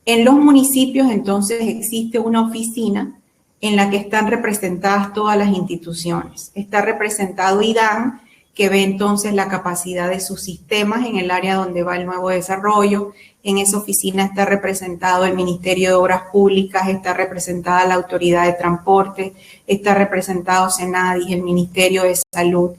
En los municipios, entonces, existe una oficina en la que están representadas todas las instituciones. Está representado IDAN, que ve entonces la capacidad de sus sistemas en el área donde va el nuevo desarrollo. En esa oficina está representado el Ministerio de Obras Públicas, está representada la Autoridad de Transporte, está representado Senadis, el Ministerio de Salud.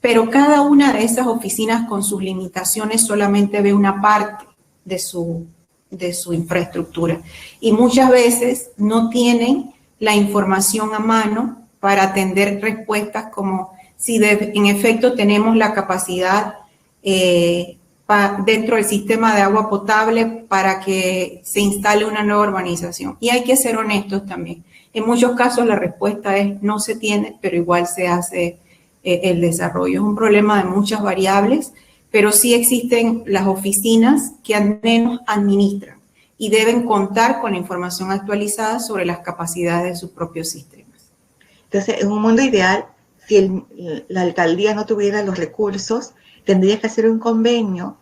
Pero cada una de esas oficinas con sus limitaciones solamente ve una parte de su infraestructura. Y muchas veces no tienen la información a mano para atender respuestas como si en efecto tenemos la capacidad dentro del sistema de agua potable para que se instale una nueva urbanización. Y hay que ser honestos también. En muchos casos la respuesta es no se tiene, pero igual se hace el desarrollo. Es un problema de muchas variables, pero sí existen las oficinas que al menos administran y deben contar con la información actualizada sobre las capacidades de sus propios sistemas. Entonces, en un mundo ideal, si la alcaldía no tuviera los recursos, tendría que hacer un convenio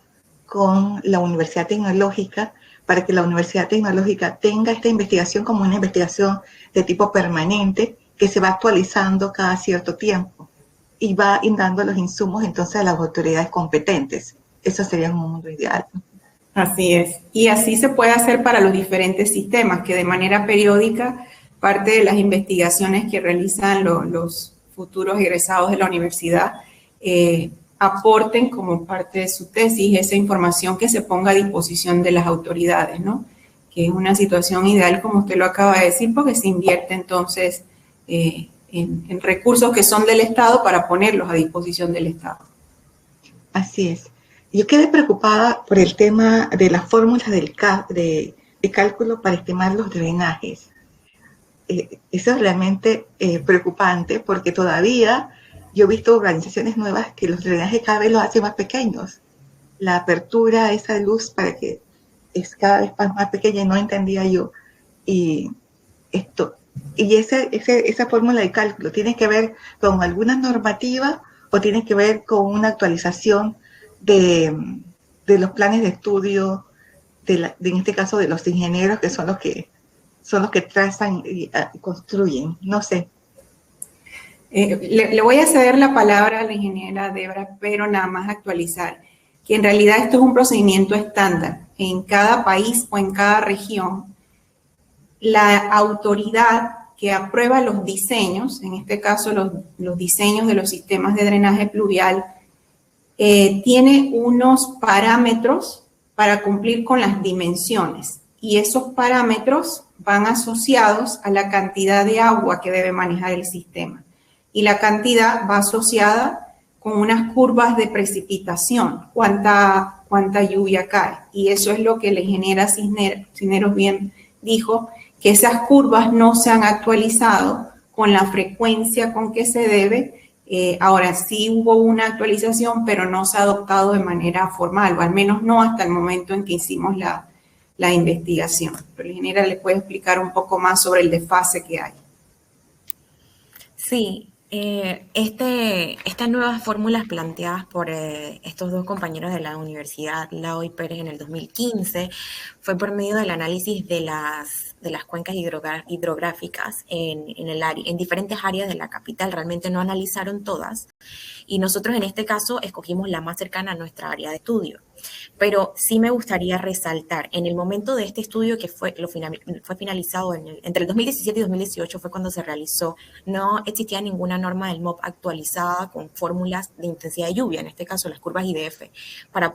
con la Universidad Tecnológica para que la Universidad Tecnológica tenga esta investigación como una investigación de tipo permanente que se va actualizando cada cierto tiempo y va dando los insumos entonces a las autoridades competentes. Eso sería un mundo ideal. Así es. Y así se puede hacer para los diferentes sistemas, que de manera periódica parte de las investigaciones que realizan los futuros egresados de la universidad aporten como parte de su tesis esa información que se ponga a disposición de las autoridades, ¿no? Que es una situación ideal, como usted lo acaba de decir, porque se invierte entonces en recursos que son del Estado para ponerlos a disposición del Estado. Así es. Yo quedé preocupada por el tema de las fórmulas de cálculo para estimar los drenajes. Eso es realmente preocupante porque todavía yo he visto organizaciones nuevas que los drenajes cada vez los hacen más pequeños. La apertura a esa luz para que es cada vez más pequeña y no entendía yo. Y esa fórmula de cálculo tiene que ver con alguna normativa o tiene que ver con una actualización de los planes de estudio, en este caso de los ingenieros que son los que trazan y construyen. No sé. Le voy a ceder la palabra a la ingeniera Debra, pero nada más actualizar que en realidad esto es un procedimiento estándar. En cada país o en cada región, la autoridad que aprueba los diseños, en este caso los diseños de los sistemas de drenaje pluvial, tiene unos parámetros para cumplir con las dimensiones y esos parámetros van asociados a la cantidad de agua que debe manejar el sistema. Y la cantidad va asociada con unas curvas de precipitación, cuánta lluvia cae. Y eso es lo que la ingeniera Cisneros bien dijo, que esas curvas no se han actualizado con la frecuencia con que se debe. Ahora sí hubo una actualización, pero no se ha adoptado de manera formal, o al menos no hasta el momento en que hicimos la investigación. Pero la ingeniera le puede explicar un poco más sobre el desfase que hay. Sí. Estas nuevas fórmulas planteadas por estos dos compañeros de la Universidad Lao y Pérez en el 2015 fue por medio del análisis de las cuencas hidrográficas en diferentes áreas de la capital. Realmente no analizaron todas y nosotros en este caso escogimos la más cercana a nuestra área de estudio. Pero sí me gustaría resaltar, en el momento de este estudio que fue finalizado entre el 2017 y 2018 fue cuando se realizó, no existía ninguna norma del MOP actualizada con fórmulas de intensidad de lluvia, en este caso las curvas IDF, para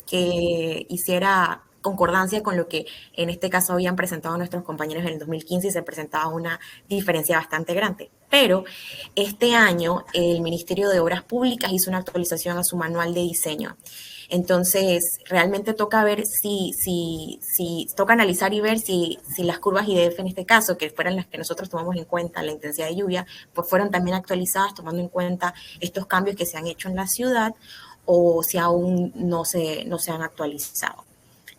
que hiciera concordancia con lo que en este caso habían presentado nuestros compañeros en el 2015 y se presentaba una diferencia bastante grande. Pero este año el Ministerio de Obras Públicas hizo una actualización a su manual de diseño. Entonces, realmente toca ver toca analizar y ver si las curvas IDF en este caso, que fueran las que nosotros tomamos en cuenta, la intensidad de lluvia, pues fueron también actualizadas tomando en cuenta estos cambios que se han hecho en la ciudad o si aún no se han actualizado.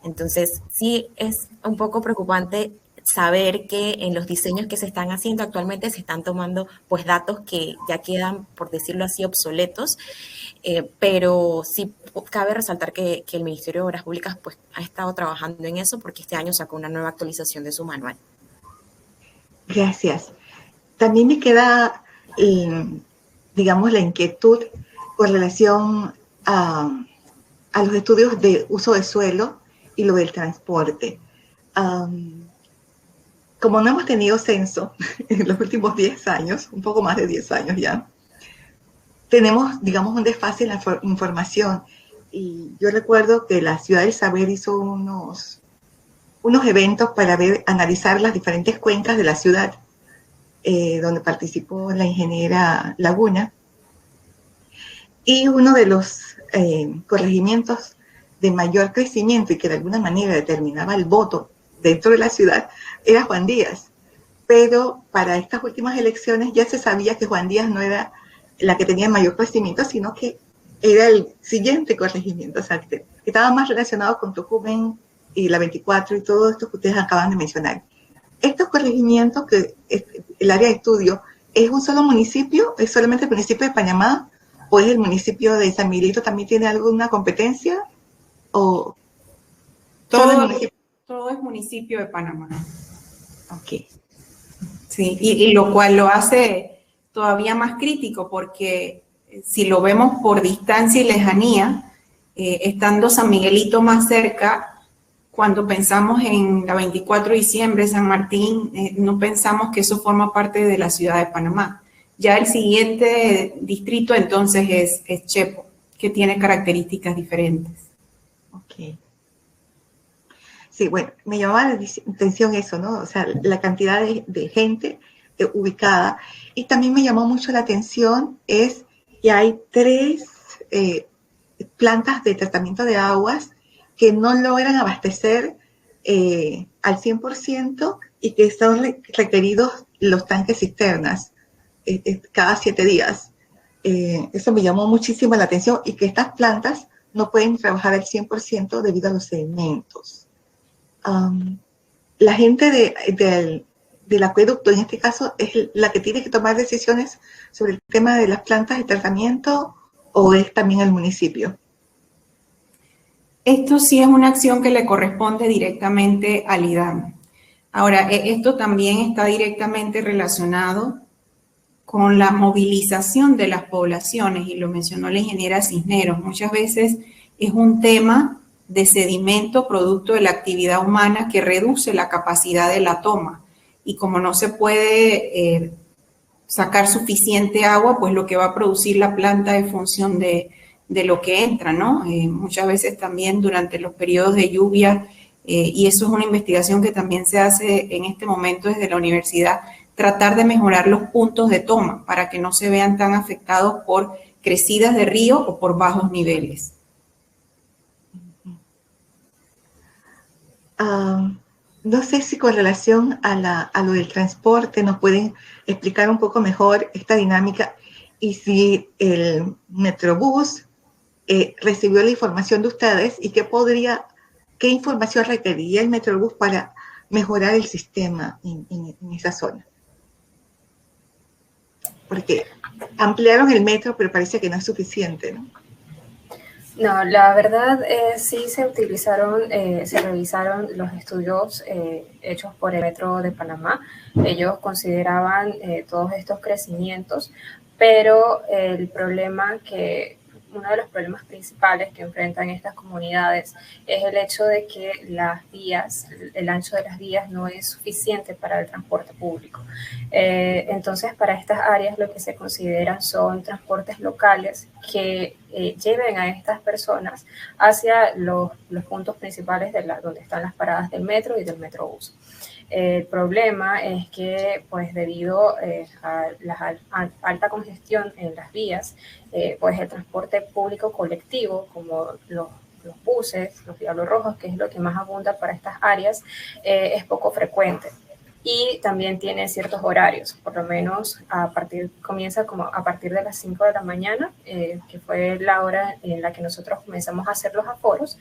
Entonces, sí es un poco preocupante saber que en los diseños que se están haciendo actualmente se están tomando pues datos que ya quedan, por decirlo así, obsoletos, pero sí cabe resaltar que el Ministerio de Obras Públicas pues ha estado trabajando en eso porque este año sacó una nueva actualización de su manual. Gracias. También me queda, digamos, la inquietud con relación a los estudios de uso de suelo y lo del transporte. Como no hemos tenido censo en los últimos 10 años, un poco más de 10 años ya, tenemos, digamos, un desfase en la información. Y yo recuerdo que la Ciudad del Saber hizo unos eventos para analizar las diferentes cuencas de la ciudad, donde participó la ingeniera Laguna. Y uno de los corregimientos de mayor crecimiento y que de alguna manera determinaba el voto dentro de la ciudad era Juan Díaz. Pero para estas últimas elecciones ya se sabía que Juan Díaz no era la que tenía mayor crecimiento, sino que era el siguiente corregimiento, o sea, que estaba más relacionado con Tocumen y la 24 y todo esto que ustedes acaban de mencionar. Estos corregimientos, que el área de estudio, ¿es un solo municipio? ¿Es solamente el municipio de Panamá? ¿O es el municipio de San Miguelito también tiene alguna competencia? ¿O todo es municipio de Panamá? Ok. Sí, y lo cual lo hace todavía más crítico, porque si lo vemos por distancia y lejanía, estando San Miguelito más cerca, cuando pensamos en la 24 de diciembre, San Martín, no pensamos que eso forma parte de la ciudad de Panamá. Ya el siguiente distrito entonces es Chepo, que tiene características diferentes. Ok. Sí, bueno, me llamaba la atención eso, ¿no? O sea, la cantidad de gente ubicada. Y también me llamó mucho la atención es que hay 3 plantas de tratamiento de aguas que no logran abastecer al 100% y que son requeridos los tanques cisternas cada 7 días. Eso me llamó muchísimo la atención, y que estas plantas no pueden trabajar al 100% debido a los sedimentos. La gente del acueducto, en este caso, es la que tiene que tomar decisiones sobre el tema de las plantas de tratamiento, ¿o es también el municipio? Esto sí es una acción que le corresponde directamente al IDAM. Ahora, esto también está directamente relacionado con la movilización de las poblaciones, y lo mencionó la ingeniera Cisneros. Muchas veces es un tema de sedimento producto de la actividad humana que reduce la capacidad de la toma, y como no se puede sacar suficiente agua, pues lo que va a producir la planta es función de lo que entra, ¿no? Muchas veces también durante los periodos de lluvia, y eso es una investigación que también se hace en este momento desde la universidad, tratar de mejorar los puntos de toma para que no se vean tan afectados por crecidas de río o por bajos niveles. No sé si con relación a lo del transporte nos pueden explicar un poco mejor esta dinámica, y si el Metrobús recibió la información de ustedes y qué información requería el Metrobús para mejorar el sistema en esa zona. Porque ampliaron el metro, pero parece que no es suficiente, ¿no? No, la verdad sí se utilizaron, se revisaron los estudios hechos por el Metro de Panamá. Ellos consideraban todos estos crecimientos, pero uno de los problemas principales que enfrentan estas comunidades es el hecho de que las vías, el ancho de las vías no es suficiente para el transporte público. Entonces, para estas áreas lo que se consideran son transportes locales que lleven a estas personas hacia los puntos principales donde están las paradas del metro y del Metrobús. El problema es que, pues, debido a la alta congestión en las vías, pues el transporte público colectivo, como los buses, los diablos rojos, que es lo que más abunda para estas áreas, es poco frecuente. Y también tiene ciertos horarios, por lo menos comienza como a partir de las 5 de la mañana, que fue la hora en la que nosotros comenzamos a hacer los aforos,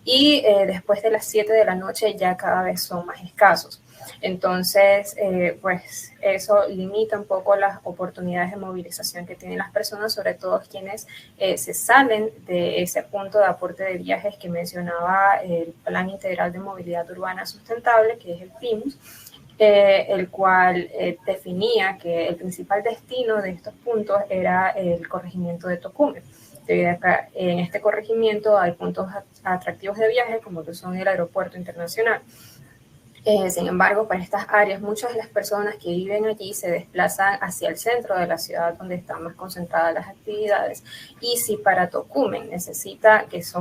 y después de las 7 de la noche ya cada vez son más escasos. Entonces, pues eso limita un poco las oportunidades de movilización que tienen las personas, sobre todo quienes se salen de ese punto de aporte de viajes que mencionaba el Plan Integral de Movilidad Urbana Sustentable, que es el PIMUS, el cual definía que el principal destino de estos puntos era el corregimiento de Tocumen. Debido a que en este corregimiento hay puntos atractivos de viaje, como lo son el aeropuerto internacional. Sin embargo, para estas áreas, muchas de las personas que viven allí se desplazan hacia el centro de la ciudad, donde están más concentradas las actividades. Y si para Tocumen necesita, que es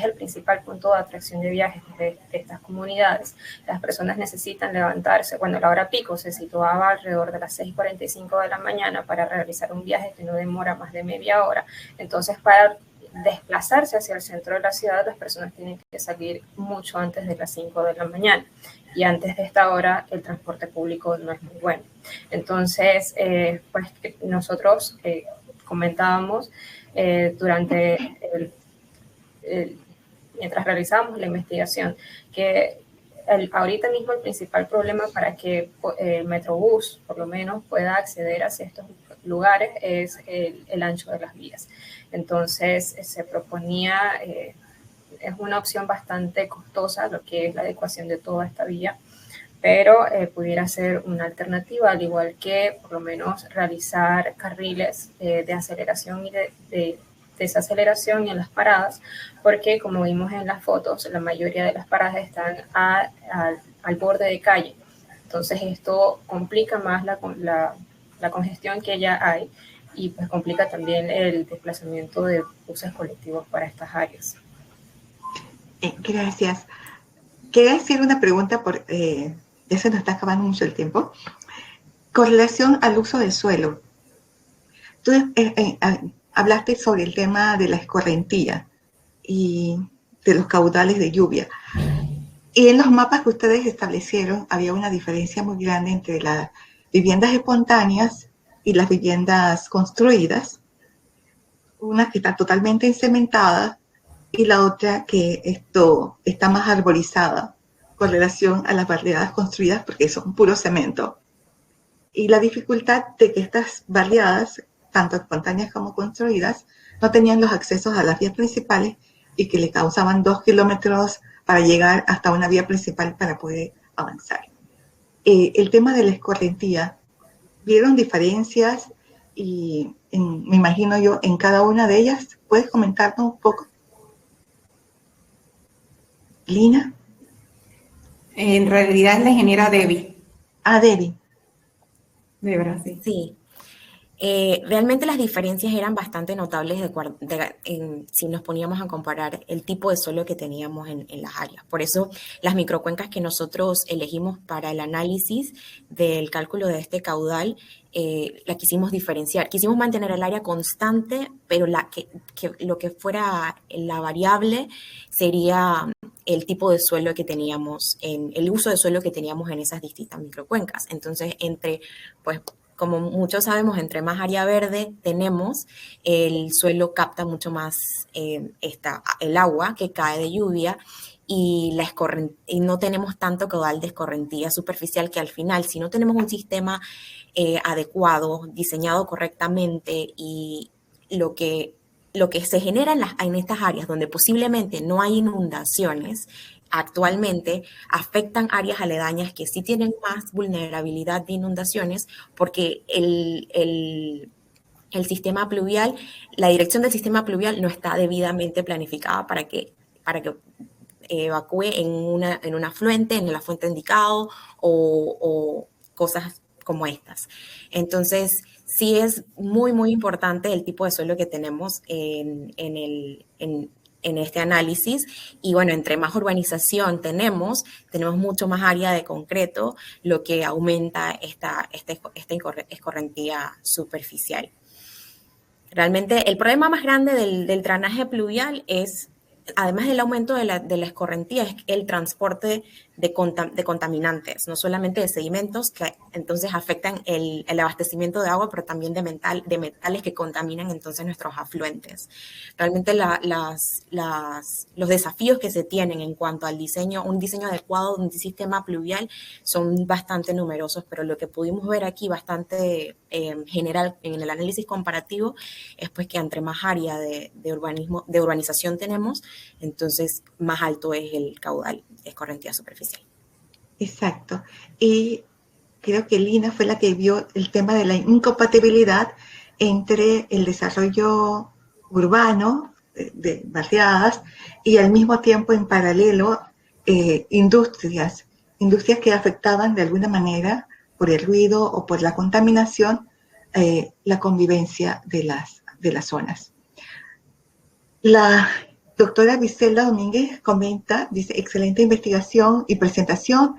el principal punto de atracción de viajes de estas comunidades, las personas necesitan levantarse. Bueno, la hora pico se situaba alrededor de las 6:45 de la mañana para realizar un viaje que no demora más de media hora. Entonces, para desplazarse hacia el centro de la ciudad, las personas tienen que salir mucho antes de las 5 de la mañana. Y antes de esta hora el transporte público no es muy bueno. Entonces, pues nosotros comentábamos durante mientras realizábamos la investigación que ahorita mismo el principal problema para que el Metrobús, por lo menos, pueda acceder hacia estos lugares es el ancho de las vías. Entonces, se proponía, es una opción bastante costosa, lo que es la adecuación de toda esta vía, pero pudiera ser una alternativa, al igual que, por lo menos, realizar carriles de aceleración y de desaceleración en las paradas, porque como vimos en las fotos, la mayoría de las paradas están al borde de calle. Entonces esto complica más la congestión que ya hay y pues complica también el desplazamiento de buses colectivos para estas áreas. Gracias. Quería hacer una pregunta, ya se nos está acabando mucho el tiempo, con relación al uso del suelo. Tú hablaste sobre el tema de la escorrentía y de los caudales de lluvia. Y en los mapas que ustedes establecieron había una diferencia muy grande entre las viviendas espontáneas y las viviendas construidas. Una que está totalmente encementada y la otra que está más arborizada con relación a las barriadas construidas porque son puro cemento. Y la dificultad de que estas barriadas, tanto espontáneas como construidas, no tenían los accesos a las vías principales y que le causaban 2 kilómetros para llegar hasta una vía principal para poder avanzar. El tema de la escorrentía, ¿vieron diferencias? Y me imagino yo, en cada una de ellas, ¿puedes comentarnos un poco? Lina. En realidad es la ingeniera Debbie. Debbie. De Brasil. Sí. Realmente las diferencias eran bastante notables si nos poníamos a comparar el tipo de suelo que teníamos en las áreas. Por eso las microcuencas que nosotros elegimos para el análisis del cálculo de este caudal, la quisimos diferenciar. Quisimos mantener el área constante, pero lo que fuera la variable sería el tipo de suelo que teníamos, el uso de suelo que teníamos en esas distintas microcuencas. Entonces, como muchos sabemos, entre más área verde tenemos, el suelo capta mucho más el agua que cae de lluvia y no tenemos tanto caudal de escorrentía superficial, que al final, si no tenemos un sistema adecuado, diseñado correctamente, y lo que se genera en estas áreas donde posiblemente no hay inundaciones, actualmente afectan áreas aledañas que sí tienen más vulnerabilidad de inundaciones, porque el sistema pluvial, la dirección del sistema pluvial no está debidamente planificada para que evacúe en un afluente, en el afluente indicado o cosas como estas. Entonces, sí es muy, muy importante el tipo de suelo que tenemos en este análisis. Y bueno, entre más urbanización tenemos mucho más área de concreto, lo que aumenta esta escorrentía superficial. Realmente el problema más grande del drenaje pluvial es, además del aumento de la escorrentía, es el transporte de contaminantes, no solamente de sedimentos, que entonces afectan el abastecimiento de agua, pero también de metales que contaminan entonces nuestros afluentes. Realmente los desafíos que se tienen en cuanto al un diseño adecuado de un sistema pluvial son bastante numerosos, pero lo que pudimos ver aquí bastante general en el análisis comparativo es pues que entre más área de urbanización tenemos, entonces más alto es el caudal de escorrentía superficial. Exacto. Y creo que Lina fue la que vio el tema de la incompatibilidad entre el desarrollo urbano de barriadas y al mismo tiempo en paralelo industrias que afectaban de alguna manera por el ruido o por la contaminación la convivencia de las zonas. La doctora Griselda Domínguez comenta, dice, excelente investigación y presentación.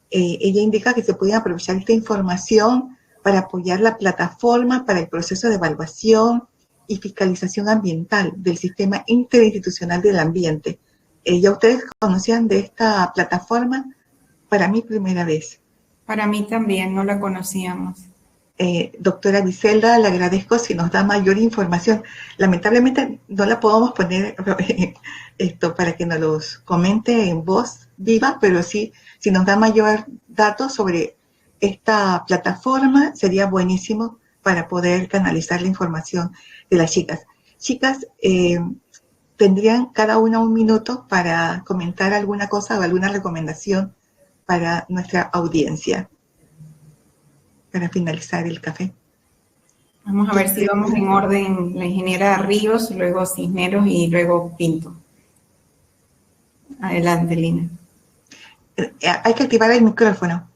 Ella indica que se puede aprovechar esta información para apoyar la plataforma para el proceso de evaluación y fiscalización ambiental del Sistema Interinstitucional del Ambiente. ¿Ya ustedes conocían de esta plataforma? Para mí, primera vez. Para mí también, no la conocíamos. Doctora Griselda, le agradezco si nos da mayor información. Lamentablemente no la podemos poner para que nos los comente en voz viva, pero sí, si nos da mayor datos sobre esta plataforma, sería buenísimo para poder canalizar la información de las chicas. Chicas, tendrían cada una un minuto para comentar alguna cosa o alguna recomendación para nuestra audiencia, para finalizar el café. Vamos a ver si vamos en orden, la ingeniera Ríos, luego Cisneros y luego Pinto. Adelante, Lina. Hay que activar el micrófono.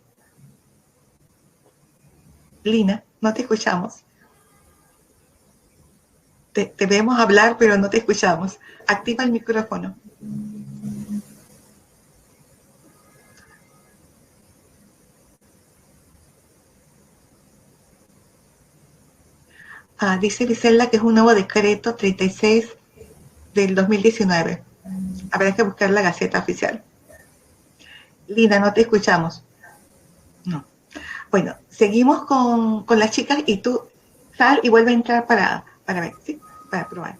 Lina, no te escuchamos. Te vemos hablar, pero no te escuchamos. Activa el micrófono. Dice Griselda que es un nuevo decreto 36 del 2019. Habrá que buscar la Gaceta Oficial. Lina, no te escuchamos. No. Bueno, seguimos con las chicas y tú sal y vuelve a entrar para ver, ¿sí? Para probar.